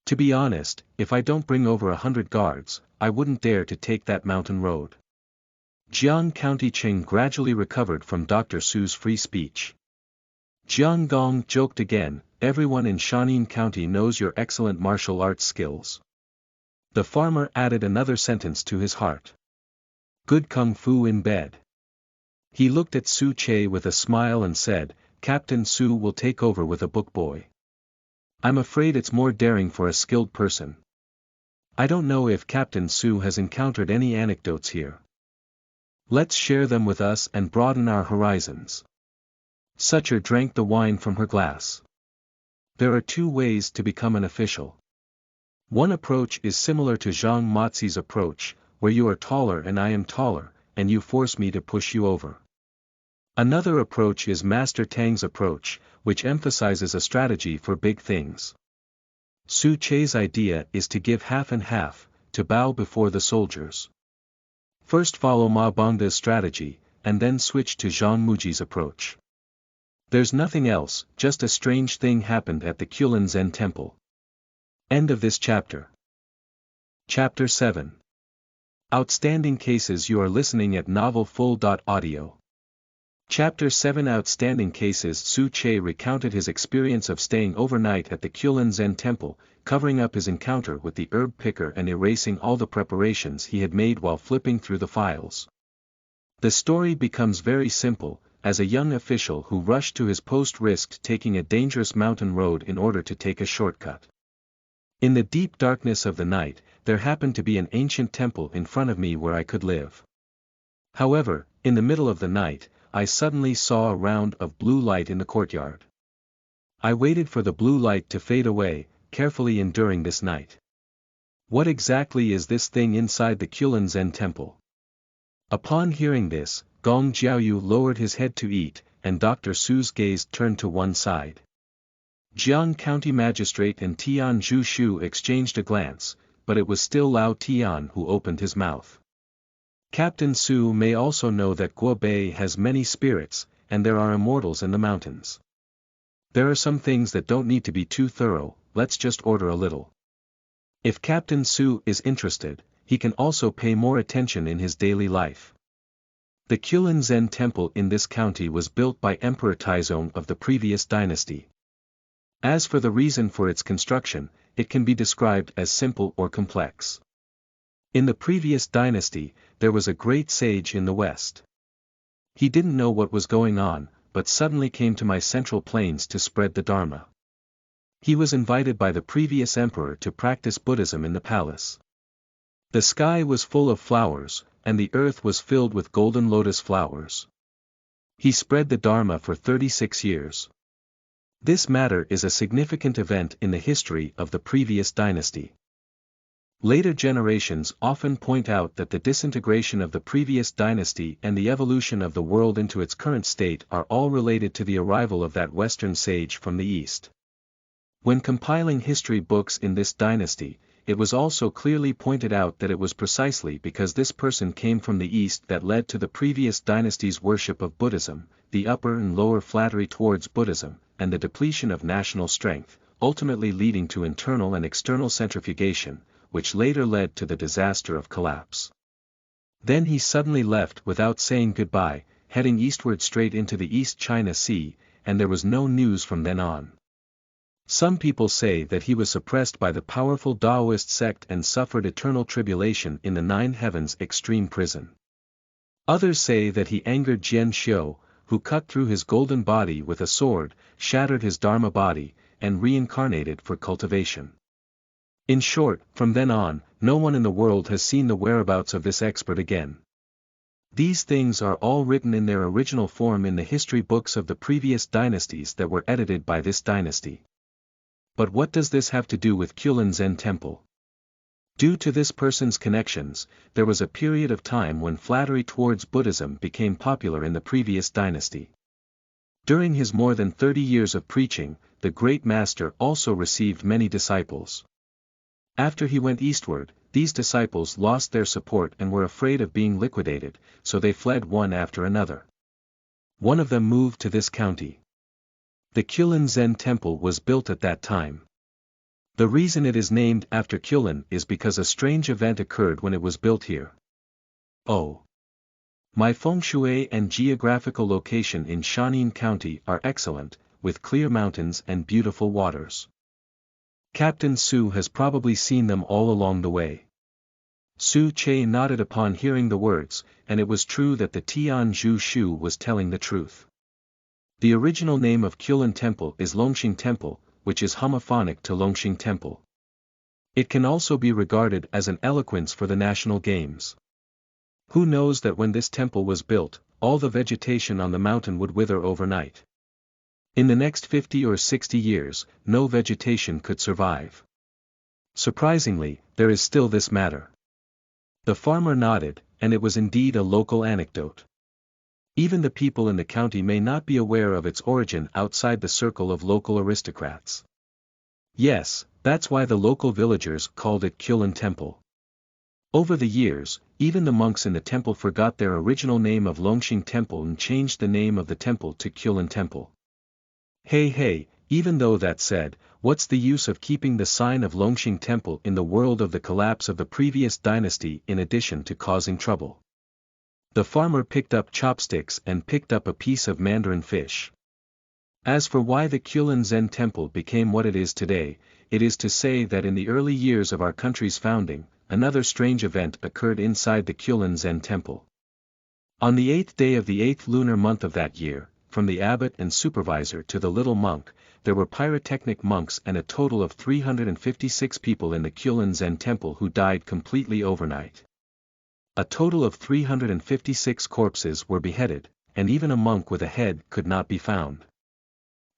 To be honest, if I don't bring over 100 guards, I wouldn't dare to take that mountain road. Jiang County Qing gradually recovered from Dr. Su's free speech. Jiang Gong joked again, everyone in Shaanxi County knows your excellent martial arts skills. The farmer added another sentence to his heart. Good kung fu in bed. He looked at Su Che with a smile and said, Captain Su will take over with a book boy. I'm afraid it's more daring for a skilled person. I don't know if Captain Su has encountered any anecdotes here. Let's share them with us and broaden our horizons. Sucher drank the wine from her glass. There are 2 ways to become an official. One approach is similar to Zhang Mozi's approach, where you are taller and I am taller, and you force me to push you over. Another approach is Master Tang's approach, which emphasizes a strategy for big things. Su Che's idea is to give half and half, to bow before the soldiers. First follow Ma Bongda's strategy, and then switch to Zhang Muji's approach. There's nothing else, just a strange thing happened at the Kulin Zen temple. End of this chapter. Chapter 7. Outstanding cases. You are listening at novelfull.audio. Chapter 7. Outstanding cases. Su Che recounted his experience of staying overnight at the Kulin Zen temple, covering up his encounter with the herb picker and erasing all the preparations he had made while flipping through the files. The story becomes very simple, as a young official who rushed to his post risked taking a dangerous mountain road in order to take a shortcut. In the deep darkness of the night, there happened to be an ancient temple in front of me where I could live. However, in the middle of the night, I suddenly saw a round of blue light in the courtyard. I waited for the blue light to fade away, carefully enduring this night. What exactly is this thing inside the Kulin Zen temple? Upon hearing this, Gong Jiaoyu lowered his head to eat, and Dr. Su's gaze turned to one side. Jiang County Magistrate and Tian Zhu exchanged a glance, but it was still Lao Tian who opened his mouth. Captain Su may also know that Guobei has many spirits, and there are immortals in the mountains. There are some things that don't need to be too thorough, let's just order a little. If Captain Su is interested, he can also pay more attention in his daily life. The Kulin Zen temple in this county was built by Emperor Taizong of the previous dynasty. As for the reason for its construction, it can be described as simple or complex. In the previous dynasty, there was a great sage in the west. He didn't know what was going on, but suddenly came to my central plains to spread the Dharma. He was invited by the previous emperor to practice Buddhism in the palace. The sky was full of flowers, and the earth was filled with golden lotus flowers. He spread the Dharma for 36 years. This matter is a significant event in the history of the previous dynasty. Later generations often point out that the disintegration of the previous dynasty and the evolution of the world into its current state are all related to the arrival of that Western sage from the East. When compiling history books in this dynasty, it was also clearly pointed out that it was precisely because this person came from the East that led to the previous dynasty's worship of Buddhism, the upper and lower flattery towards Buddhism, and the depletion of national strength, ultimately leading to internal and external centrifugation, which later led to the disaster of collapse. Then he suddenly left without saying goodbye, heading eastward straight into the East China Sea, and there was no news from then on. Some people say that he was suppressed by the powerful Taoist sect and suffered eternal tribulation in the Nine Heavens extreme prison. Others say that he angered Jian Xiu, who cut through his golden body with a sword, shattered his Dharma body, and reincarnated for cultivation. In short, from then on, no one in the world has seen the whereabouts of this expert again. These things are all written in their original form in the history books of the previous dynasties that were edited by this dynasty. But what does this have to do with Kulin Zen Temple? Due to this person's connections, there was a period of time when flattery towards Buddhism became popular in the previous dynasty. During his more than 30 years of preaching, the great master also received many disciples. After he went eastward, these disciples lost their support and were afraid of being liquidated, so they fled one after another. One of them moved to this county. The Kulin Zen Temple was built at that time. The reason it is named after Kulin is because a strange event occurred when it was built here. Oh! My feng shui and geographical location in Shaanxi County are excellent, with clear mountains and beautiful waters. Captain Su has probably seen them all along the way. Su Che nodded upon hearing the words, and it was true that the Tian Zhu Shu was telling the truth. The original name of Kulin Temple is Longxing Temple, which is homophonic to Longxing Temple. It can also be regarded as an eloquence for the national games. Who knows that when this temple was built, all the vegetation on the mountain would wither overnight. In the next 50 or 60 years, no vegetation could survive. Surprisingly, there is still this matter. The farmer nodded, and it was indeed a local anecdote. Even the people in the county may not be aware of its origin outside the circle of local aristocrats. Yes, that's why the local villagers called it Kulin Temple. Over the years, even the monks in the temple forgot their original name of Longxing Temple and changed the name of the temple to Kulin Temple. Hey, even though that said, what's the use of keeping the sign of Longxing Temple in the world of the collapse of the previous dynasty in addition to causing trouble? The farmer picked up chopsticks and picked up a piece of mandarin fish. As for why the Kulin Zen Temple became what it is today, it is to say that in the early years of our country's founding, another strange event occurred inside the Kulin Zen Temple. On the 8th day of the 8th lunar month of that year, from the abbot and supervisor to the little monk, there were pyrotechnic monks and a total of 356 people in the Kulin Zen Temple who died completely overnight. A total of 356 corpses were beheaded, and even a monk with a head could not be found.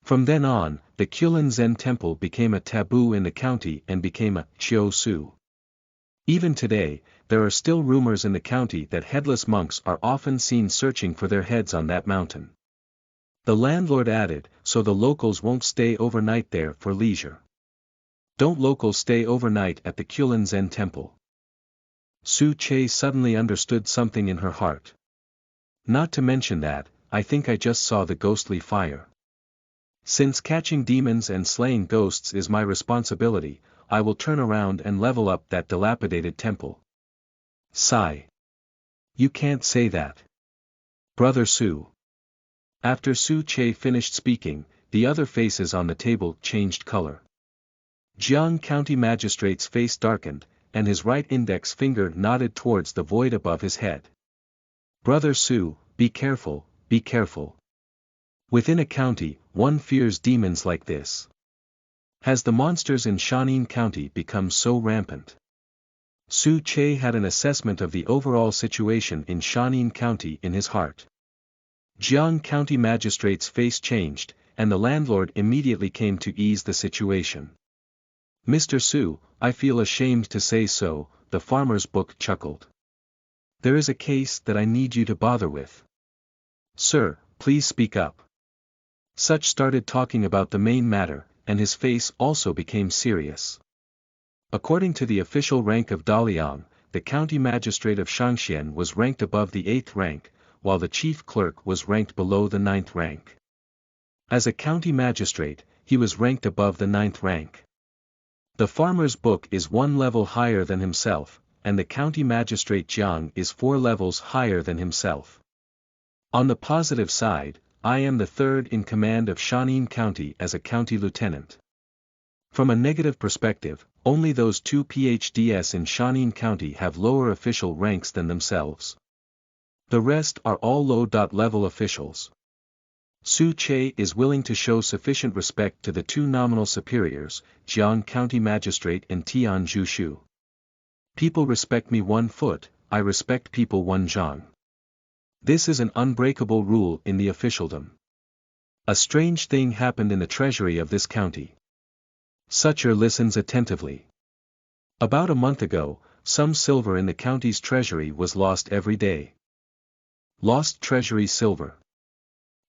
From then on, the Kulin Zen Temple became a taboo in the county and became a Chiu Su. Even today, there are still rumors in the county that headless monks are often seen searching for their heads on that mountain. The landlord added, so the locals won't stay overnight there for leisure. Don't locals stay overnight at the Kulin Zen Temple? Su Che suddenly understood something in her heart. Not to mention that, I think I just saw the ghostly fire. Since catching demons and slaying ghosts is my responsibility, I will turn around and level up that dilapidated temple. Sigh. You can't say that. Brother Su. After Su Che finished speaking, the other faces on the table changed color. Jiang County Magistrate's face darkened, and his right index finger nodded towards the void above his head. Brother Su, be careful, be careful. Within a county, one fears demons like this. Has the monsters in Shanin County become so rampant? Su Che had an assessment of the overall situation in Shanin County in his heart. Jiang County Magistrate's face changed, and the landlord immediately came to ease the situation. Mr. Su, I feel ashamed to say so, the farmer's book chuckled. There is a case that I need you to bother with. Sir, please speak up. Such started talking about the main matter, and his face also became serious. According to the official rank of Daliang, the county magistrate of Shangxian was ranked above the 8th rank, while the chief clerk was ranked below the 9th rank. As a county magistrate, he was ranked above the 9th rank. The farmer's book is 1 level higher than himself, and the county magistrate Jiang is 4 levels higher than himself. On the positive side, I am the 3rd in command of Shanin County as a county lieutenant. From a negative perspective, only those 2 PhDs in Shanin County have lower official ranks than themselves. The rest are all low-level officials. Su Che is willing to show sufficient respect to the 2 nominal superiors, Jiang County Magistrate and Tian Jushu. People respect me 1 foot, I respect people 1 zhang. This is an unbreakable rule in the officialdom. A strange thing happened in the treasury of this county. Sucher listens attentively. About a month ago, some silver in the county's treasury was lost every day. Lost treasury silver.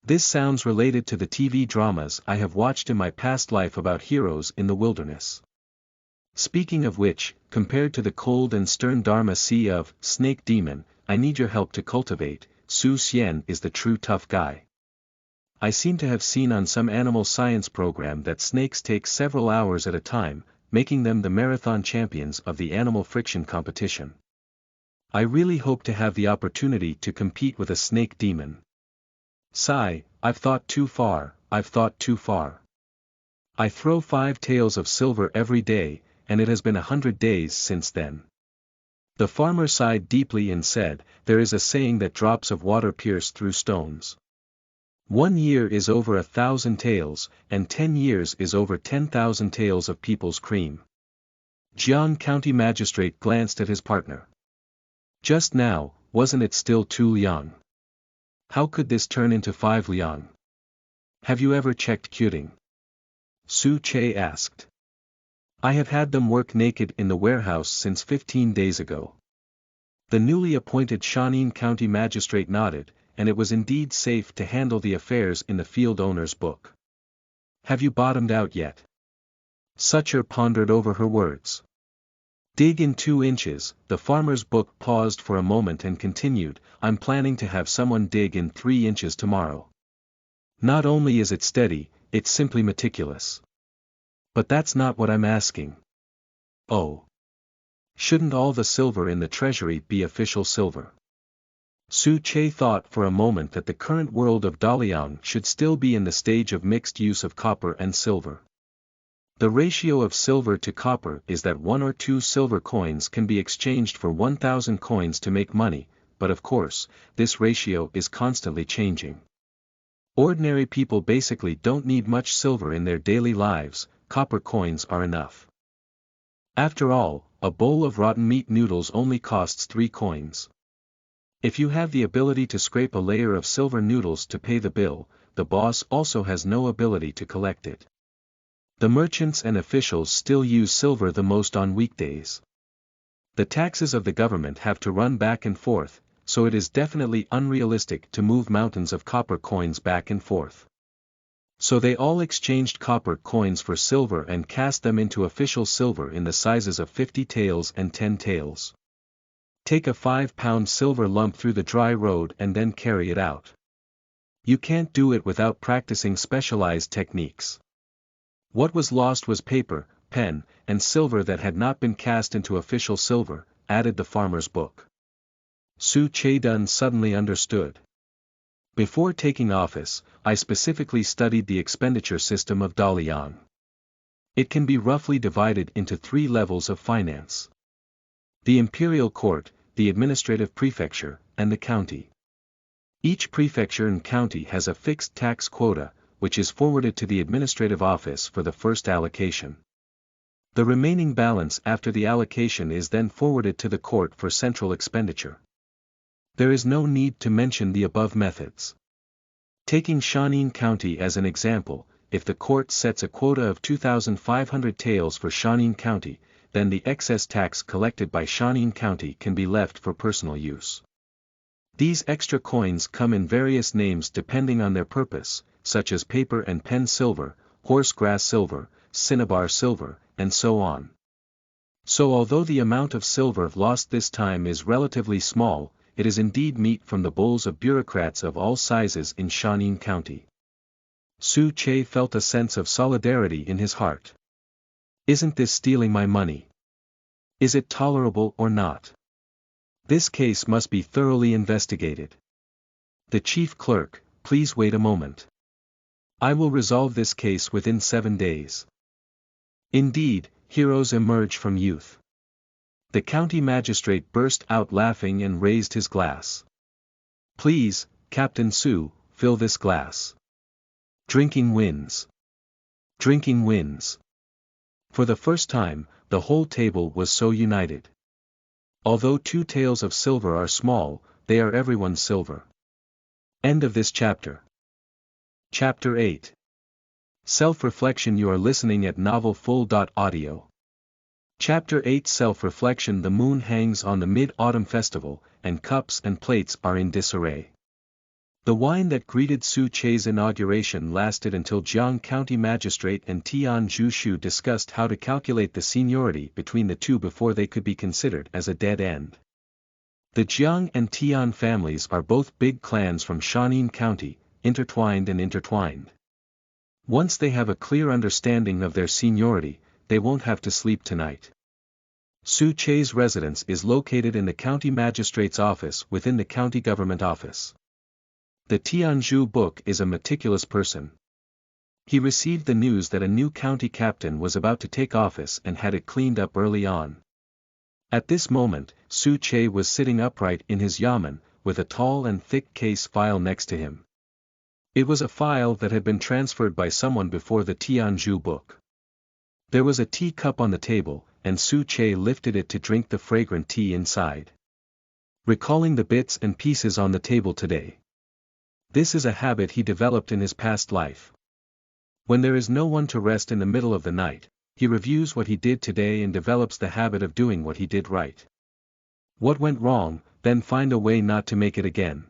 This sounds related to the TV dramas I have watched in my past life about heroes in the wilderness. Speaking of which, compared to the cold and stern Dharma sea of Snake Demon, I need your help to cultivate. Su Xian is the true tough guy. I seem to have seen on some animal science program that snakes take several hours at a time, making them the marathon champions of the animal friction competition. I really hope to have the opportunity to compete with a snake demon. Sigh, I've thought too far, I've thought too far. I throw 5 taels of silver every day, and it has been 100 days since then. The farmer sighed deeply and said, there is a saying that drops of water pierce through stones. 1 year is over 1,000 taels, and 10 years is over 10,000 taels of people's cream. Jiang County Magistrate glanced at his partner. Just now, wasn't it still 2 liang? How could this turn into 5 liang? Have you ever checked queuing? Su Che asked. I have had them work naked in the warehouse since 15 days ago. The newly appointed Shanin County Magistrate nodded, and it was indeed safe to handle the affairs in the field owner's book. Have you bottomed out yet? Sucher pondered over her words. Dig in 2 inches, the farmer's book paused for a moment and continued, I'm planning to have someone dig in 3 inches tomorrow. Not only is it steady, it's simply meticulous. But that's not what I'm asking. Oh. Shouldn't all the silver in the treasury be official silver? Su Che thought for a moment that the current world of Daliang should still be in the stage of mixed use of copper and silver. The ratio of silver to copper is that 1 or 2 silver coins can be exchanged for 1,000 coins to make money, but of course, this ratio is constantly changing. Ordinary people basically don't need much silver in their daily lives, copper coins are enough. After all, a bowl of rotten meat noodles only costs 3 coins. If you have the ability to scrape a layer of silver noodles to pay the bill, the boss also has no ability to collect it. The merchants and officials still use silver the most on weekdays. The taxes of the government have to run back and forth, so it is definitely unrealistic to move mountains of copper coins back and forth. So they all exchanged copper coins for silver and cast them into official silver in the sizes of 50 taels and 10 taels. Take a 5-pound silver lump through the dry road and then carry it out. You can't do it without practicing specialized techniques. What was lost was paper, pen, and silver that had not been cast into official silver, added the farmer's book. Su Che Dun suddenly understood. Before taking office, I specifically studied the expenditure system of Daliang. It can be roughly divided into 3 levels of finance. the imperial court, the administrative prefecture, and the county. Each prefecture and county has a fixed tax quota, which is forwarded to the administrative office for the first allocation. The remaining balance after the allocation is then forwarded to the court for central expenditure. There is no need to mention the above methods. Taking Shaanxi County as an example, if the court sets a quota of 2,500 taels for Shaanxi County, then the excess tax collected by Shaanxi County can be left for personal use. These extra coins come in various names depending on their purpose, such as paper and pen silver, horse grass silver, cinnabar silver, and so on. So although the amount of silver lost this time is relatively small, it is indeed meat from the bowls of bureaucrats of all sizes in Shaanxi County. Su Che felt a sense of solidarity in his heart. Isn't this stealing my money? Is it tolerable or not? This case must be thoroughly investigated. The chief clerk, please wait a moment. I will resolve this case within 7 days. Indeed, heroes emerge from youth. The county magistrate burst out laughing and raised his glass. Please, Captain Su, fill this glass. Drinking wins. Drinking wins. For the first time, the whole table was so united. Although 2 taels of silver are small, they are everyone's silver. End of this chapter. Chapter 8. Self-reflection. You are listening at novelfull.audio. Chapter 8. Self-reflection. The moon hangs on the Mid-Autumn Festival, and cups and plates are in disarray. The wine that greeted Su Che's inauguration lasted until Jiang County Magistrate and Tian Zhu discussed how to calculate the seniority between the two before they could be considered as a dead end. The Jiang and Tian families are both big clans from Shaanxi County, intertwined. Once they have a clear understanding of their seniority, they won't have to sleep tonight. Su Che's residence is located in the county magistrate's office within the county government office. The Tianzhu book is a meticulous person. He received the news that a new county captain was about to take office and had it cleaned up early on. At this moment, Su Che was sitting upright in his yamen, with a tall and thick case file next to him. It was a file that had been transferred by someone before the Tianzhu book. There was a tea cup on the table, and Su Che lifted it to drink the fragrant tea inside. Recalling the bits and pieces on the table today. This is a habit he developed in his past life. When there is no one to rest in the middle of the night, he reviews what he did today and develops the habit of doing what he did right. What went wrong, then find a way not to make it again.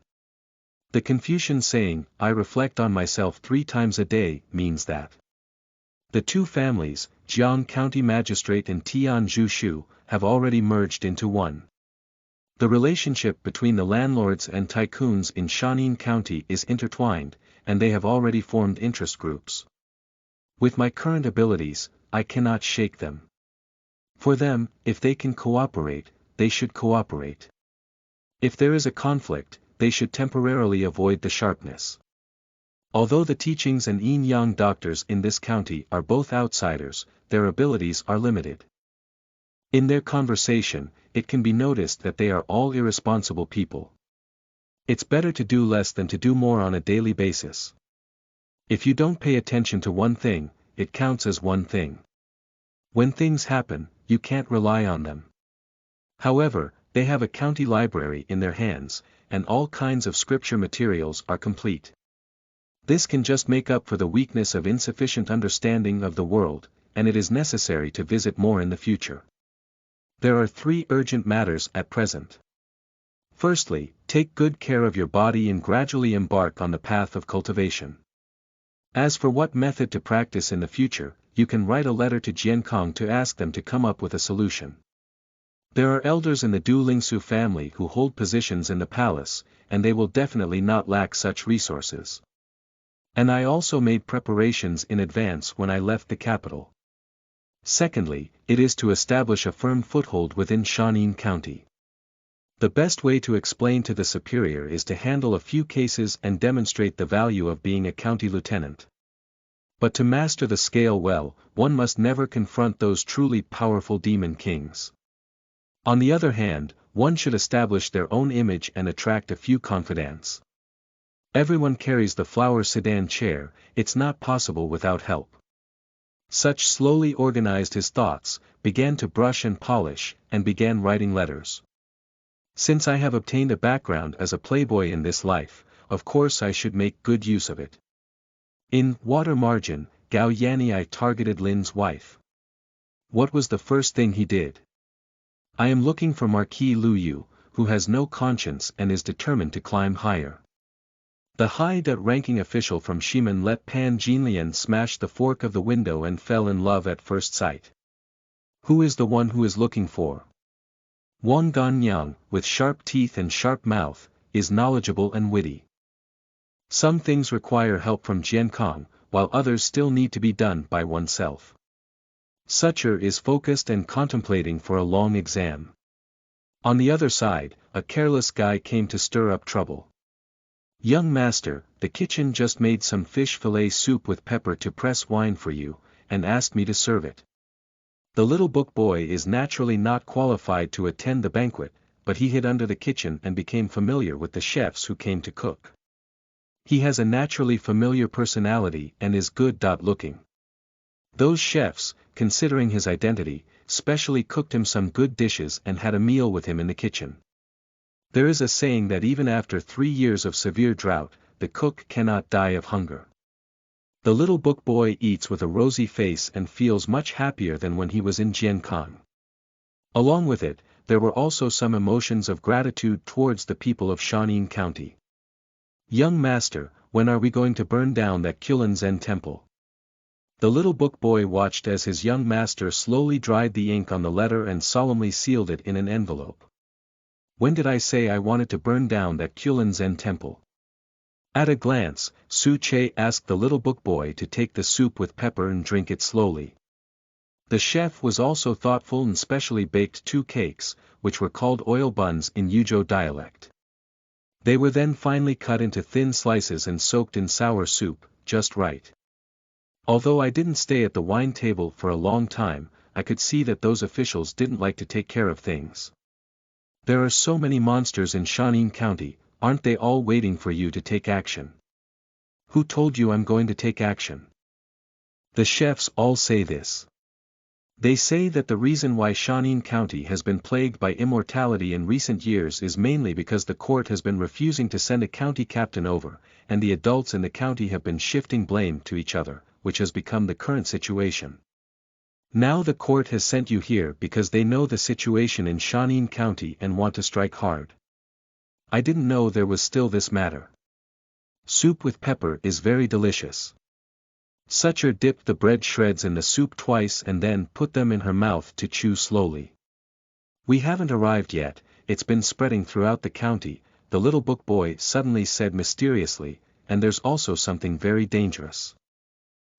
The Confucian saying, I reflect on myself 3 times a day, means that. The two families, Jiang County Magistrate and Tian Zhu, have already merged into one. The relationship between the landlords and tycoons in Shaanxi County is intertwined, and they have already formed interest groups. With my current abilities, I cannot shake them. For them, if they can cooperate, they should cooperate. If there is a conflict, they should temporarily avoid the sharpness. Although the teachings and yin-yang doctors in this county are both outsiders, their abilities are limited. In their conversation, it can be noticed that they are all irresponsible people. It's better to do less than to do more on a daily basis. If you don't pay attention to one thing, it counts as one thing. When things happen, you can't rely on them. However, they have a county library in their hands, and all kinds of scripture materials are complete. This can just make up for the weakness of insufficient understanding of the world, and it is necessary to visit more in the future. There are 3 urgent matters at present. Firstly, take good care of your body and gradually embark on the path of cultivation. As for what method to practice in the future, you can write a letter to Jiankong to ask them to come up with a solution. There are elders in the Du Lingsu family who hold positions in the palace, and they will definitely not lack such resources. And I also made preparations in advance when I left the capital. Secondly, it is to establish a firm foothold within Shaanxi County. The best way to explain to the superior is to handle a few cases and demonstrate the value of being a county lieutenant. But to master the scale well, one must never confront those truly powerful demon kings. On the other hand, one should establish their own image and attract a few confidants. Everyone carries the flower sedan chair, it's not possible without help. Such slowly organized his thoughts, began to brush and polish, and began writing letters. Since I have obtained a background as a playboy in this life, of course I should make good use of it. In Water Margin, Gao Yanni I targeted Lin's wife. What was the first thing he did? I am looking for Marquis Lu Yu, who has no conscience and is determined to climb higher. The high-ranking official from Ximen let Pan Jinlian smash the fork of the window and fell in love at first sight. Who is the one who is looking for? Wang Ganyang, with sharp teeth and sharp mouth, is knowledgeable and witty. Some things require help from Jiankong, while others still need to be done by oneself. Sucher is focused and contemplating for a long exam. On the other side, a careless guy came to stir up trouble. Young master, the kitchen just made some fish fillet soup with pepper to press wine for you, and asked me to serve it. The little book boy is naturally not qualified to attend the banquet, but he hid under the kitchen and became familiar with the chefs who came to cook. He has a naturally familiar personality and is good-looking. Those chefs, considering his identity, specially cooked him some good dishes and had a meal with him in the kitchen. There is a saying that even after 3 years of severe drought, the cook cannot die of hunger. The little book boy eats with a rosy face and feels much happier than when he was in Jiankong. Along with it, there were also some emotions of gratitude towards the people of Shaanxi County. Young master, when are we going to burn down that Cultivation temple? The little book boy watched as his young master slowly dried the ink on the letter and solemnly sealed it in an envelope. When did I say I wanted to burn down that Cultivation temple? At a glance, Su Che asked the little book boy to take the soup with pepper and drink it slowly. The chef was also thoughtful and specially baked 2 cakes, which were called oil buns in Yuzhou dialect. They were then finely cut into thin slices and soaked in sour soup, just right. Although I didn't stay at the wine table for a long time, I could see that those officials didn't like to take care of things. There are so many monsters in Shaanxi County, aren't they all waiting for you to take action? Who told you I'm going to take action? The chefs all say this. They say that the reason why Shaanxi County has been plagued by immortality in recent years is mainly because the court has been refusing to send a county captain over, and the adults in the county have been shifting blame to each other, which has become the current situation. Now the court has sent you here because they know the situation in Shaanxi County and want to strike hard. I didn't know there was still this matter. Soup with pepper is very delicious. Sucher dipped the bread shreds in the soup twice and then put them in her mouth to chew slowly. We haven't arrived yet, it's been spreading throughout the county, the little book boy suddenly said mysteriously, and there's also something very dangerous.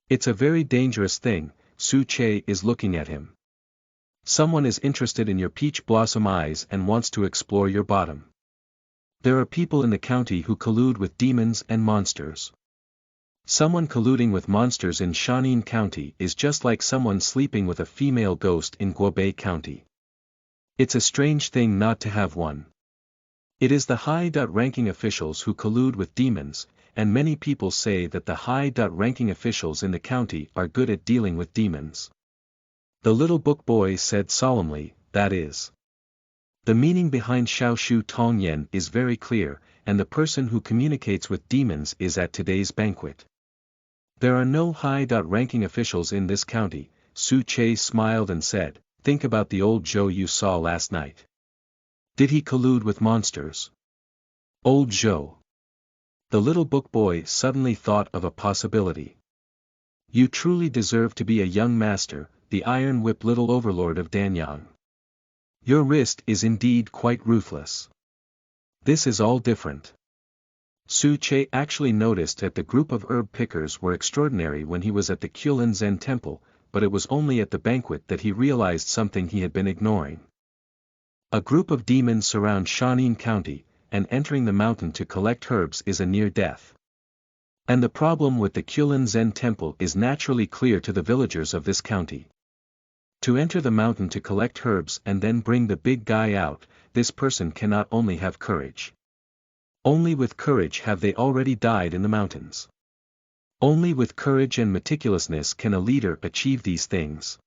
It's a very dangerous thing. Su Che is looking at him. Someone is interested in your peach blossom eyes and wants to explore your bottom. There are people in the county who collude with demons and monsters. Someone colluding with monsters in Shaanxi County is just like someone sleeping with a female ghost in Guobei County. It's a strange thing not to have one. It is the high-ranking officials who collude with demons, and many people say that the high-ranking officials in the county are good at dealing with demons. The little book boy said solemnly, that is. The meaning behind Xiaoshu Tongyan is very clear, and the person who communicates with demons is at today's banquet. There are no high-ranking officials in this county. Su Che smiled and said, think about the old Zhou you saw last night. Did he collude with monsters? Old Zhou. The little book boy suddenly thought of a possibility. You truly deserve to be a young master, the iron whip little overlord of Daliang. Your wrist is indeed quite ruthless. This is all different. Su Che actually noticed that the group of herb pickers were extraordinary when he was at the Cultivation temple, but it was only at the banquet that he realized something he had been ignoring. A group of demons surround Shaanxi County, and entering the mountain to collect herbs is a near death. And the problem with the Cultivation temple is naturally clear to the villagers of this county. To enter the mountain to collect herbs and then bring the big guy out, this person cannot only have courage. Only with courage have they already died in the mountains. Only with courage and meticulousness can a leader achieve these things.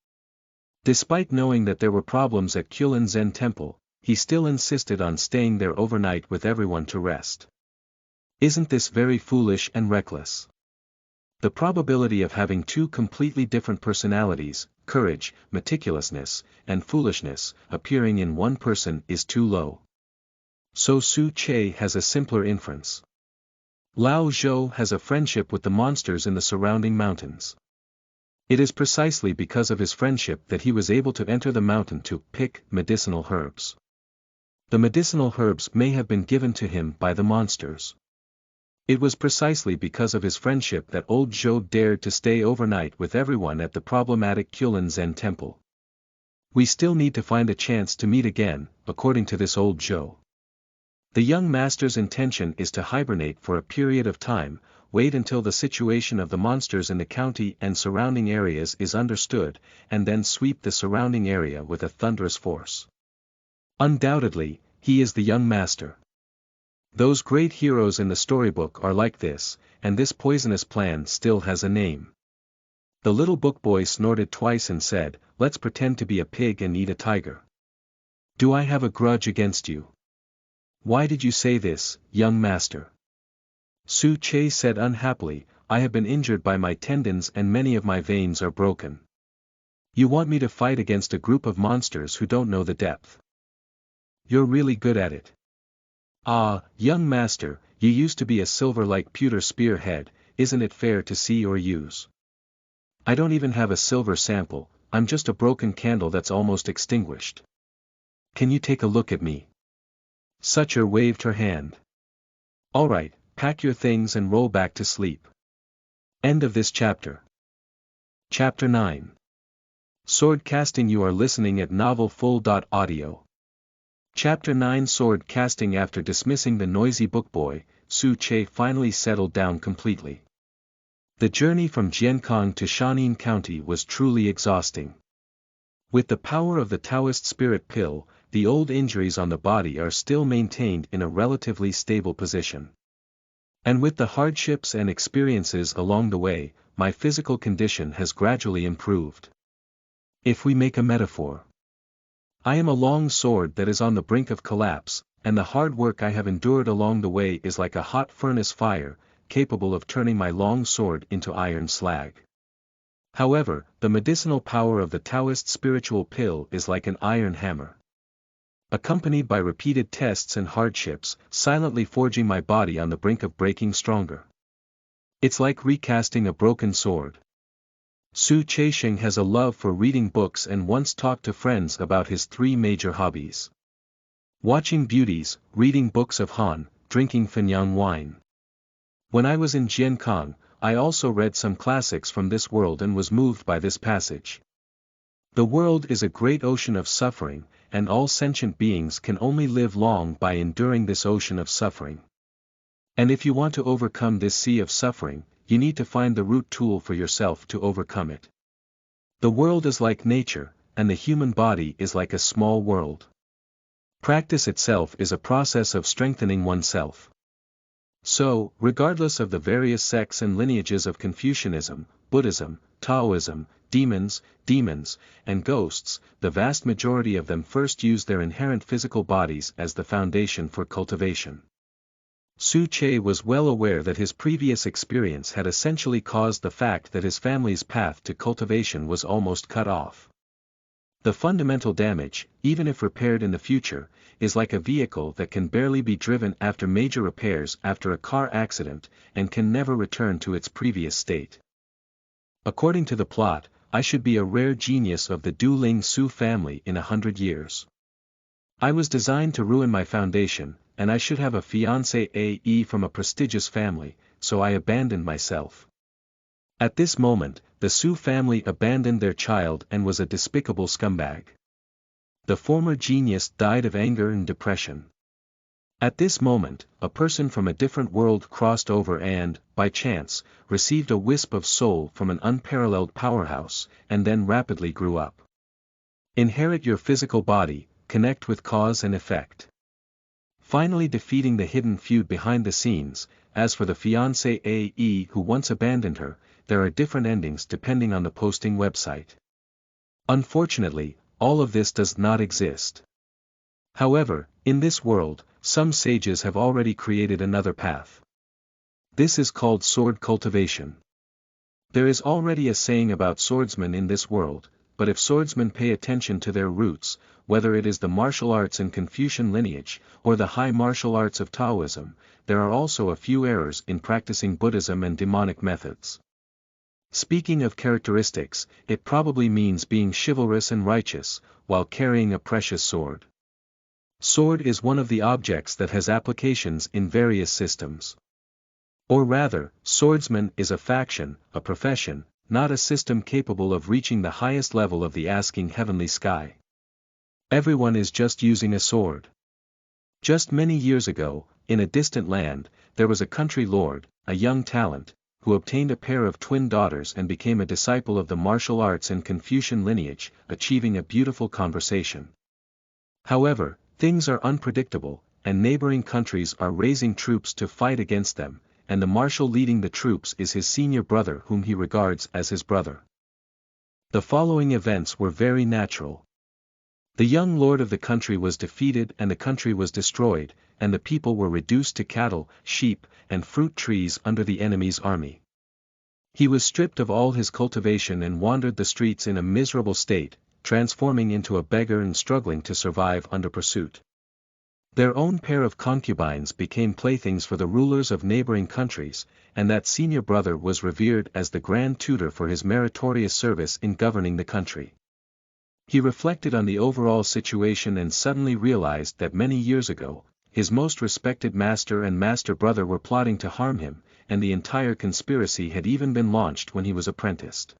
Despite knowing that there were problems at Kulin Zen Temple, he still insisted on staying there overnight with everyone to rest. Isn't this very foolish and reckless? The probability of having two completely different personalities, courage, meticulousness, and foolishness, appearing in one person is too low. So Su Che has a simpler inference. Lao Zhou has a friendship with the monsters in the surrounding mountains. It is precisely because of his friendship that he was able to enter the mountain to pick medicinal herbs. The medicinal herbs may have been given to him by the monsters. It was precisely because of his friendship that old Zhou dared to stay overnight with everyone at the problematic Kulin Zen Temple. We still need to find a chance to meet again, according to this old Zhou. The young master's intention is to hibernate for a period of time, wait until the situation of the monsters in the county and surrounding areas is understood, and then sweep the surrounding area with a thunderous force. Undoubtedly, he is the young master. Those great heroes in the storybook are like this, and this poisonous plan still has a name. The little book boy snorted twice and said, "Let's pretend to be a pig and eat a tiger. Do I have a grudge against you? Why did you say this, young master?" Su Che said unhappily, "I have been injured by my tendons and many of my veins are broken. You want me to fight against a group of monsters who don't know the depth. You're really good at it. Ah, young master, you used to be a silver-like pewter spearhead, isn't it fair to see or use? I don't even have a silver sample, I'm just a broken candle that's almost extinguished. Can you take a look at me?" Sucher waved her hand. "All right, pack your things and roll back to sleep." End of this chapter. Chapter 9. Sword Casting. You are listening at novelfull.audio. Chapter 9. Sword Casting. After dismissing the noisy bookboy, Su Che finally settled down completely. The journey from Jiankang to Shanin County was truly exhausting. With the power of the Taoist spirit pill, the old injuries on the body are still maintained in a relatively stable position. And with the hardships and experiences along the way, my physical condition has gradually improved. If we make a metaphor, I am a long sword that is on the brink of collapse, and the hard work I have endured along the way is like a hot furnace fire, capable of turning my long sword into iron slag. However, the medicinal power of the Taoist spiritual pill is like an iron hammer. Accompanied by repeated tests and hardships, silently forging my body on the brink of breaking stronger. It's like recasting a broken sword. Su Chesheng has a love for reading books and once talked to friends about his three major hobbies: watching beauties, reading books of Han, drinking Fenyang wine. When I was in Jiankang, I also read some classics from this world and was moved by this passage. The world is a great ocean of suffering, and all sentient beings can only live long by enduring this ocean of suffering. And if you want to overcome this sea of suffering, you need to find the root tool for yourself to overcome it. The world is like nature, and the human body is like a small world. Practice itself is a process of strengthening oneself. So, regardless of the various sects and lineages of Confucianism, Buddhism, Taoism, demons, and ghosts, the vast majority of them first use their inherent physical bodies as the foundation for cultivation. Su Che was well aware that his previous experience had essentially caused the fact that his family's path to cultivation was almost cut off. The fundamental damage, even if repaired in the future, is like a vehicle that can barely be driven after major repairs after a car accident, and can never return to its previous state. According to the plot, I should be a rare genius of the Duling Su family in 100 years. I was designed to ruin my foundation, and I should have a fiancé from a prestigious family, so I abandoned myself. At this moment, the Su family abandoned their child and was a despicable scumbag. The former genius died of anger and depression. At this moment, a person from a different world crossed over and, by chance, received a wisp of soul from an unparalleled powerhouse, and then rapidly grew up. Inherit your physical body, connect with cause and effect. Finally defeating the hidden feud behind the scenes. As for the fiancée AE who once abandoned her, there are different endings depending on the posting website. Unfortunately, all of this does not exist. However, in this world, some sages have already created another path. This is called sword cultivation. There is already a saying about swordsmen in this world, but if swordsmen pay attention to their roots, whether it is the martial arts in Confucian lineage, or the high martial arts of Taoism, there are also a few errors in practicing Buddhism and demonic methods. Speaking of characteristics, it probably means being chivalrous and righteous, while carrying a precious sword. Sword is one of the objects that has applications in various systems. Or rather, swordsman is a faction, a profession, not a system capable of reaching the highest level of the asking heavenly sky. Everyone is just using a sword. Just many years ago, in a distant land, there was a country lord, a young talent, who obtained a pair of twin daughters and became a disciple of the martial arts and Confucian lineage, achieving a beautiful conversation. However, things are unpredictable, and neighboring countries are raising troops to fight against them, and the marshal leading the troops is his senior brother whom he regards as his brother. The following events were very natural. The young lord of the country was defeated and the country was destroyed, and the people were reduced to cattle, sheep, and fruit trees under the enemy's army. He was stripped of all his cultivation and wandered the streets in a miserable state, transforming into a beggar and struggling to survive under pursuit. Their own pair of concubines became playthings for the rulers of neighboring countries, and that senior brother was revered as the grand tutor for his meritorious service in governing the country. He reflected on the overall situation and suddenly realized that many years ago, his most respected master and master brother were plotting to harm him, and the entire conspiracy had even been launched when he was apprenticed.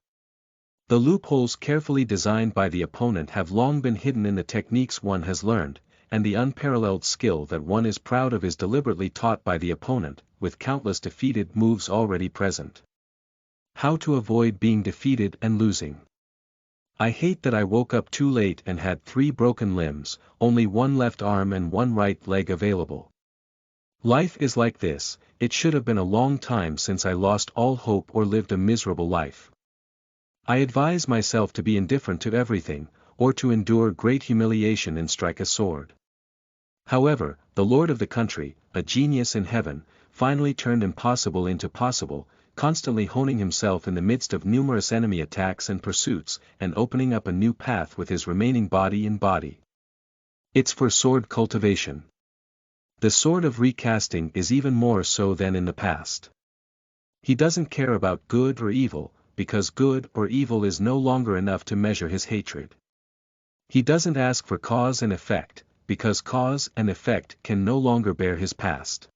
The loopholes carefully designed by the opponent have long been hidden in the techniques one has learned, and the unparalleled skill that one is proud of is deliberately taught by the opponent, with countless defeated moves already present. How to avoid being defeated and losing. I hate that I woke up too late and had 3 broken limbs, only 1 left arm and 1 right leg available. Life is like this, it should have been a long time since I lost all hope or lived a miserable life. I advise myself to be indifferent to everything, or to endure great humiliation and strike a sword. However, the lord of the country, a genius in heaven, finally turned impossible into possible, constantly honing himself in the midst of numerous enemy attacks and pursuits, and opening up a new path with his remaining body and body. It's for sword cultivation. The sword of recasting is even more so than in the past. He doesn't care about good or evil, because good or evil is no longer enough to measure his hatred. He doesn't ask for cause and effect, because cause and effect can no longer bear his past.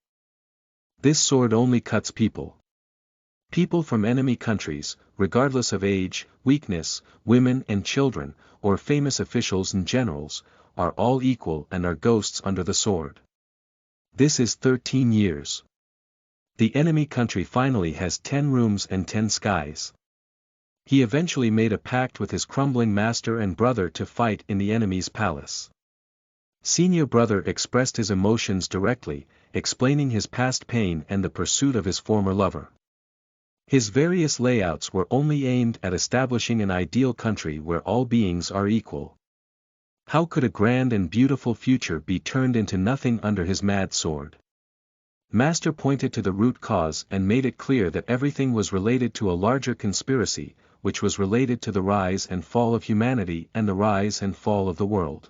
This sword only cuts people. People from enemy countries, regardless of age, weakness, women and children, or famous officials and generals, are all equal and are ghosts under the sword. This is 13 years. The enemy country finally has 10 rooms and 10 skies. He eventually made a pact with his crumbling master and brother to fight in the enemy's palace. Senior brother expressed his emotions directly, explaining his past pain and the pursuit of his former lover. His various layouts were only aimed at establishing an ideal country where all beings are equal. How could a grand and beautiful future be turned into nothing under his mad sword? Master pointed to the root cause and made it clear that everything was related to a larger conspiracy, which was related to the rise and fall of humanity and the rise and fall of the world.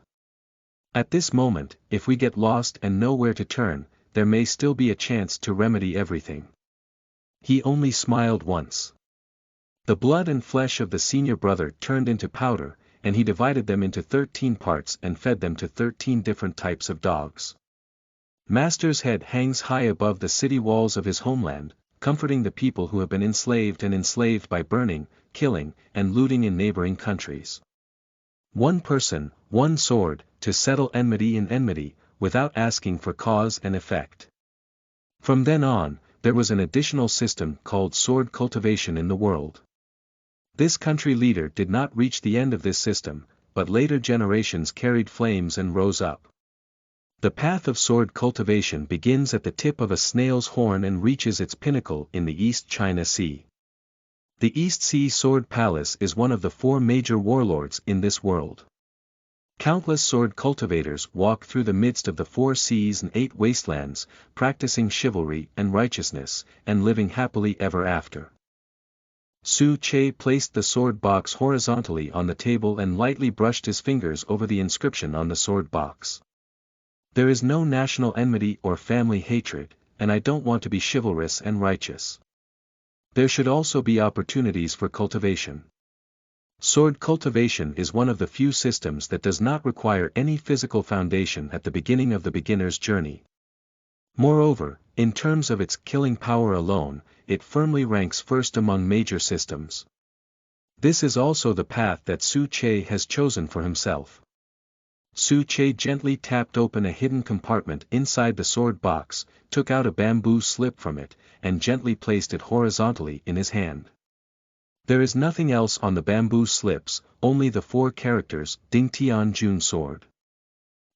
At this moment, if we get lost and know where to turn, there may still be a chance to remedy everything. He only smiled once. The blood and flesh of the senior brother turned into powder, and he divided them into 13 parts and fed them to 13 different types of dogs. Master's head hangs high above the city walls of his homeland, comforting the people who have been enslaved by burning, killing, and looting in neighboring countries. One person, one sword, to settle enmity in enmity, without asking for cause and effect. From then on, there was an additional system called sword cultivation in the world. This country leader did not reach the end of this system, but later generations carried flames and rose up. The path of sword cultivation begins at the tip of a snail's horn and reaches its pinnacle in the East China Sea. The East Sea Sword Palace is one of the 4 major warlords in this world. Countless sword cultivators walk through the midst of the 4 seas and 8 wastelands, practicing chivalry and righteousness, and living happily ever after. Su Che placed the sword box horizontally on the table and lightly brushed his fingers over the inscription on the sword box. There is no national enmity or family hatred, and I don't want to be chivalrous and righteous. There should also be opportunities for cultivation. Sword cultivation is one of the few systems that does not require any physical foundation at the beginning of the beginner's journey. Moreover, in terms of its killing power alone, it firmly ranks first among major systems. This is also the path that Su Che has chosen for himself. Su Che gently tapped open a hidden compartment inside the sword box, took out a bamboo slip from it, and gently placed it horizontally in his hand. There is nothing else on the bamboo slips, only the 4 characters, Ding Tian Jun sword.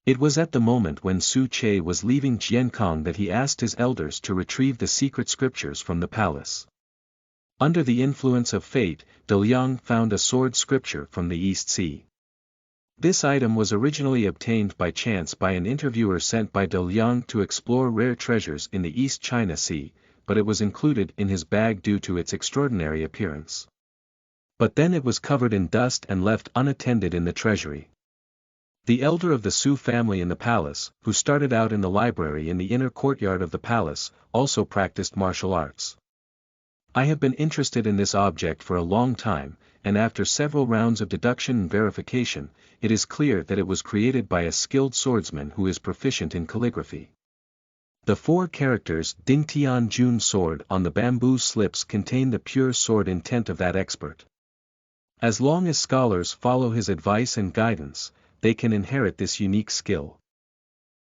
It was at the moment when Su Che was leaving Jiankong that he asked his elders to retrieve the secret scriptures from the palace. Under the influence of fate, Daliang found a sword scripture from the East Sea. This item was originally obtained by chance by an interviewer sent by Daliang to explore rare treasures in the East China Sea, but it was included in his bag due to its extraordinary appearance. But then it was covered in dust and left unattended in the treasury. The elder of the Su family in the palace, who started out in the library in the inner courtyard of the palace, also practiced martial arts. I have been interested in this object for a long time, and after several rounds of deduction and verification, it is clear that it was created by a skilled swordsman who is proficient in calligraphy. The 4 characters Ding Tian Jun sword on the bamboo slips contain the pure sword intent of that expert. As long as scholars follow his advice and guidance, they can inherit this unique skill.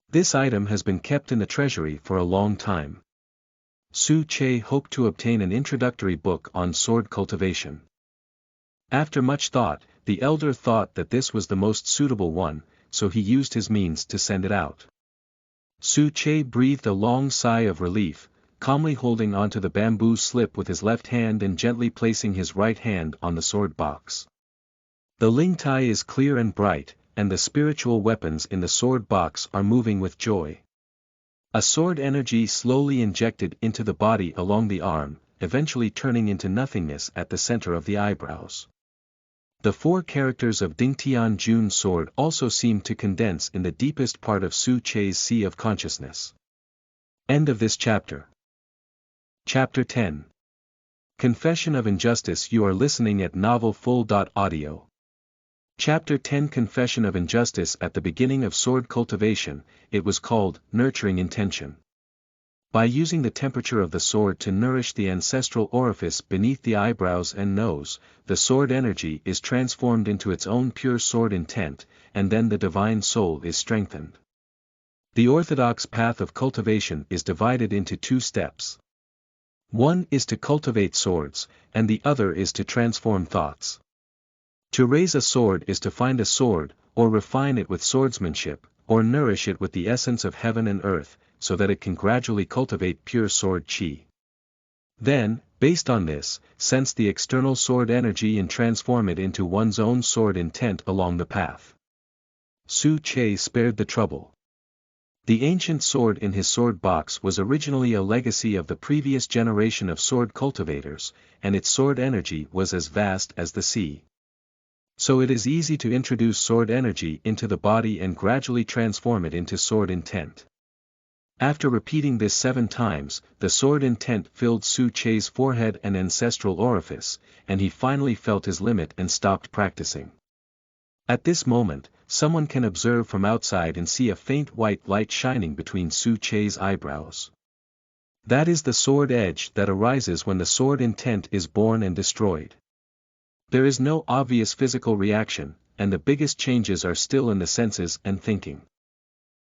This item has been kept in the treasury for a long time. Su Che hoped to obtain an introductory book on sword cultivation. After much thought, the elder thought that this was the most suitable one, so he used his means to send it out. Su Che breathed a long sigh of relief, calmly holding onto the bamboo slip with his left hand and gently placing his right hand on the sword box. The Ling Tai is clear and bright, and the spiritual weapons in the sword box are moving with joy. A sword energy slowly injected into the body along the arm, eventually turning into nothingness at the center of the eyebrows. The 4 characters of Ding Tian Jun sword also seem to condense in the deepest part of Su Che's sea of consciousness. End of this chapter. Chapter 10. Confession of Injustice. You are listening at novelfull.audio. Chapter 10 Confession of Injustice. At the beginning of sword cultivation, it was called nurturing intention. By using the temperature of the sword to nourish the ancestral orifice beneath the eyebrows and nose, the sword energy is transformed into its own pure sword intent, and then the divine soul is strengthened. The orthodox path of cultivation is divided into 2 steps. One is to cultivate swords, and the other is to transform thoughts. To raise a sword is to find a sword, or refine it with swordsmanship, or nourish it with the essence of heaven and earth, so that it can gradually cultivate pure sword chi. Then, based on this, sense the external sword energy and transform it into one's own sword intent along the path. Su Che spared the trouble. The ancient sword in his sword box was originally a legacy of the previous generation of sword cultivators, and its sword energy was as vast as the sea. So it is easy to introduce sword energy into the body and gradually transform it into sword intent. After repeating this 7 times, the sword intent filled Su Che's forehead and ancestral orifice, and he finally felt his limit and stopped practicing. At this moment, someone can observe from outside and see a faint white light shining between Su Che's eyebrows. That is the sword edge that arises when the sword intent is born and destroyed. There is no obvious physical reaction, and the biggest changes are still in the senses and thinking.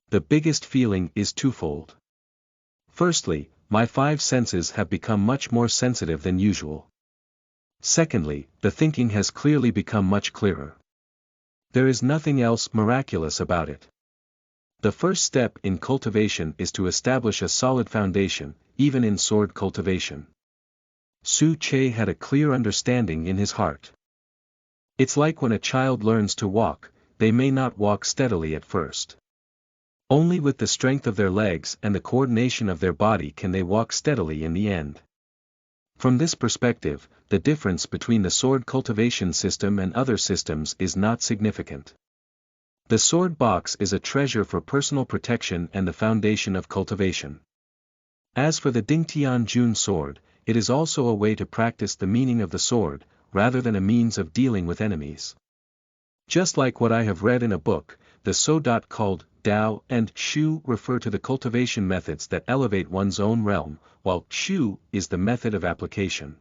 The biggest feeling is twofold. Firstly, my 5 senses have become much more sensitive than usual. Secondly, the thinking has clearly become much clearer. There is nothing else miraculous about it. The first step in cultivation is to establish a solid foundation, even in sword cultivation. Su Che had a clear understanding in his heart. It's like when a child learns to walk, they may not walk steadily at first. Only with the strength of their legs and the coordination of their body can they walk steadily in the end. From this perspective, the difference between the sword cultivation system and other systems is not significant. The sword box is a treasure for personal protection and the foundation of cultivation. As for the Dingtian Jun sword, it is also a way to practice the meaning of the sword, rather than a means of dealing with enemies. Just like what I have read in a book, the so-dot called Dao and Shu refer to the cultivation methods that elevate one's own realm, while Shu is the method of application.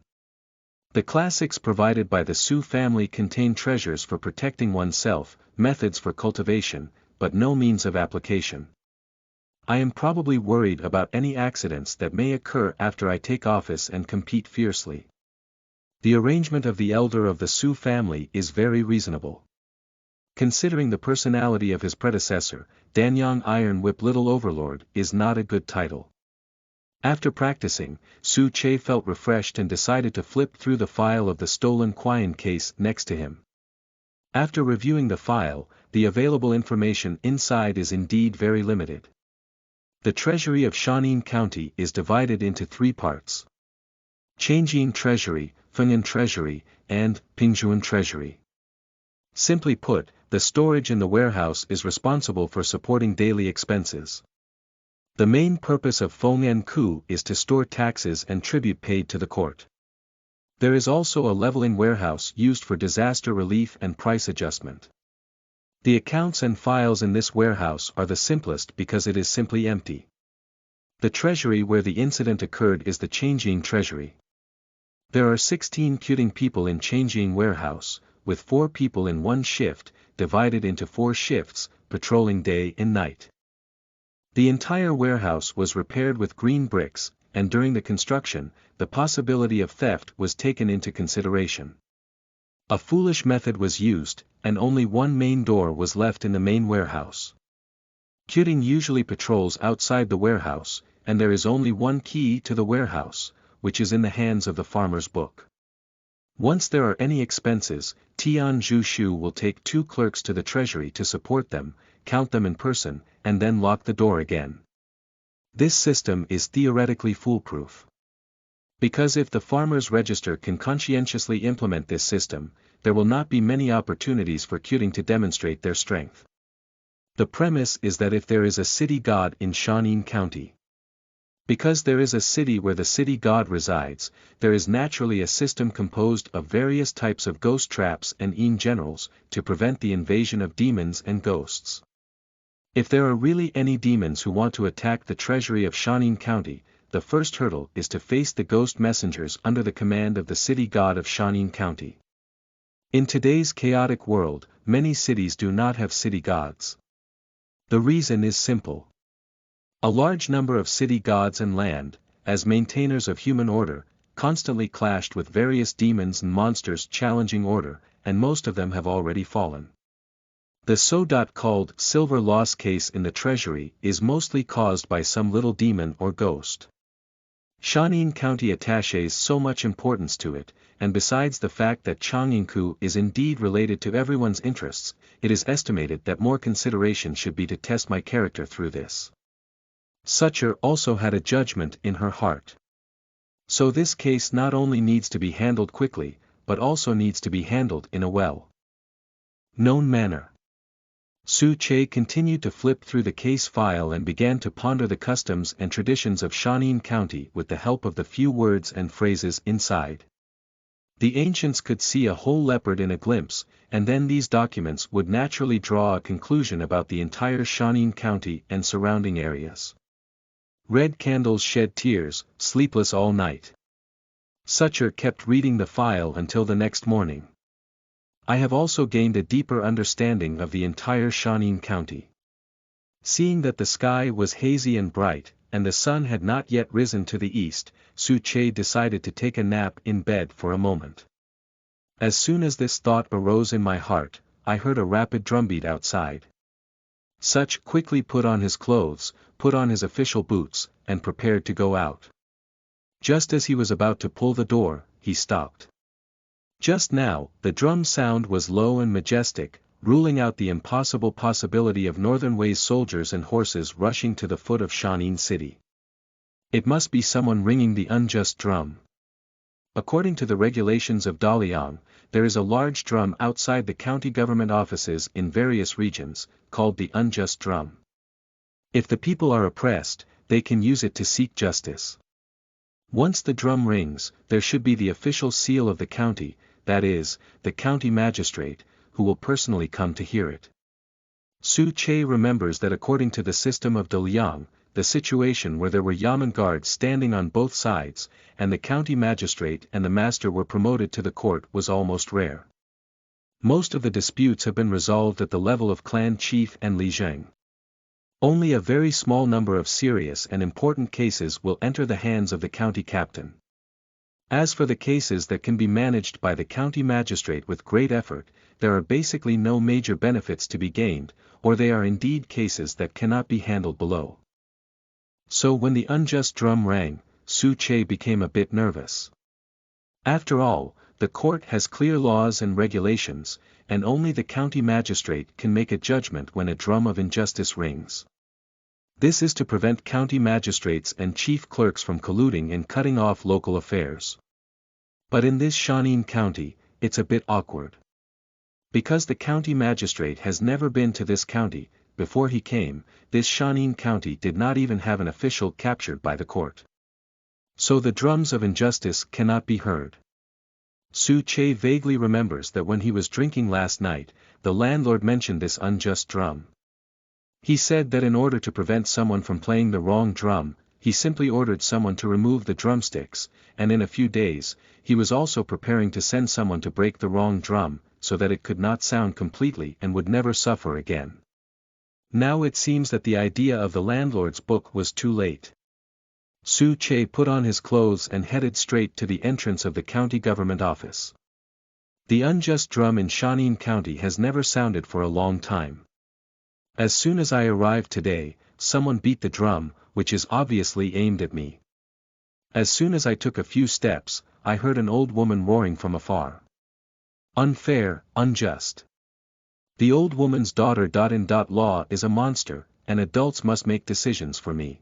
The classics provided by the Su family contain treasures for protecting oneself, methods for cultivation, but no means of application. I am probably worried about any accidents that may occur after I take office and compete fiercely. The arrangement of the elder of the Su family is very reasonable. Considering the personality of his predecessor, Danyang Iron Whip Little Overlord is not a good title. After practicing, Su Che felt refreshed and decided to flip through the file of the stolen Qian case next to him. After reviewing the file, the available information inside is indeed very limited. The treasury of Shanin County is divided into 3 parts. Changjin Treasury, Feng'an Treasury, and Pingzhuan Treasury. Simply put, the storage in the warehouse is responsible for supporting daily expenses. The main purpose of Feng'an Ku is to store taxes and tribute paid to the court. There is also a leveling warehouse used for disaster relief and price adjustment. The accounts and files in this warehouse are the simplest because it is simply empty. The treasury where the incident occurred is the Changjin Treasury. There are 16 queuing people in Changjin warehouse, with 4 people in one shift, divided into 4 shifts, patrolling day and night. The entire warehouse was repaired with green bricks, and during the construction, the possibility of theft was taken into consideration. A foolish method was used, and only one main door was left in the main warehouse. Queuing usually patrols outside the warehouse, and there is only one key to the warehouse, which is in the hands of the farmer's book. Once there are any expenses, Tian Zhu Shu will take 2 clerks to the treasury to support them, count them in person, and then lock the door again. This system is theoretically foolproof. Because if the farmer's register can conscientiously implement this system, there will not be many opportunities for queuing to demonstrate their strength. The premise is that if there is a city god in Shanin County, because there is a city where the city god resides, there is naturally a system composed of various types of ghost traps and Yin generals, to prevent the invasion of demons and ghosts. If there are really any demons who want to attack the treasury of Shanin County, the first hurdle is to face the ghost messengers under the command of the city god of Shanin County. In today's chaotic world, many cities do not have city gods. The reason is simple. A large number of city gods and land, as maintainers of human order, constantly clashed with various demons and monsters challenging order, and most of them have already fallen. The so-called silver loss case in the treasury is mostly caused by some little demon or ghost. Shanin County attaches so much importance to it, and besides the fact that Changyingku is indeed related to everyone's interests, it is estimated that more consideration should be to test my character through this. Sucher also had a judgment in her heart. So this case not only needs to be handled quickly, but also needs to be handled in a well-known manner. Su Che continued to flip through the case file and began to ponder the customs and traditions of Shanin County with the help of the few words and phrases inside. The ancients could see a whole leopard in a glimpse, and then these documents would naturally draw a conclusion about the entire Shanin County and surrounding areas. Red candles shed tears, sleepless all night. Sucher kept reading the file until the next morning. I have also gained a deeper understanding of the entire Shanin County. Seeing that the sky was hazy and bright, and the sun had not yet risen to the east, Su Che decided to take a nap in bed for a moment. As soon as this thought arose in my heart, I heard a rapid drumbeat outside. Such quickly put on his clothes, put on his official boots, and prepared to go out. Just as he was about to pull the door, he stopped. Just now, the drum sound was low and majestic, ruling out the impossible possibility of Northern Wei's soldiers and horses rushing to the foot of Shanin City. It must be someone ringing the unjust drum. According to the regulations of Daliang, there is a large drum outside the county government offices in various regions, called the unjust drum. If the people are oppressed, they can use it to seek justice. Once the drum rings, there should be the official seal of the county, that is, the county magistrate, who will personally come to hear it. Su Che remembers that according to the system of Daliang, the situation where there were yamen guards standing on both sides, and the county magistrate and the master were promoted to the court was almost rare. Most of the disputes have been resolved at the level of clan chief and Lijiang. Only a very small number of serious and important cases will enter the hands of the county captain. As for the cases that can be managed by the county magistrate with great effort, there are basically no major benefits to be gained, or they are indeed cases that cannot be handled below. So when the unjust drum rang, Su Che became a bit nervous. After all, the court has clear laws and regulations, and only the county magistrate can make a judgment when a drum of injustice rings. This is to prevent county magistrates and chief clerks from colluding in cutting off local affairs. But in this Shanin county, it's a bit awkward. Because the county magistrate has never been to this county, before he came, this Shanin county did not even have an official captured by the court. So the drums of injustice cannot be heard. Su Che vaguely remembers that when he was drinking last night, the landlord mentioned this unjust drum. He said that in order to prevent someone from playing the wrong drum, he simply ordered someone to remove the drumsticks, and in a few days, he was also preparing to send someone to break the wrong drum, so that it could not sound completely and would never suffer again. Now it seems that the idea of the landlord's book was too late. Su Che put on his clothes and headed straight to the entrance of the county government office. The unjust drum in Shanin County has never sounded for a long time. As soon as I arrived today, someone beat the drum, which is obviously aimed at me. As soon as I took a few steps, I heard an old woman roaring from afar. Unfair, unjust. The old woman's daughter. Law is a monster, and adults must make decisions for me.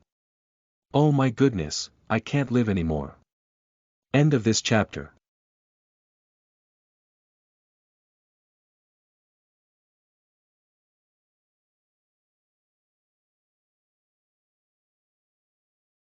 Oh my goodness, I can't live anymore. End of this chapter.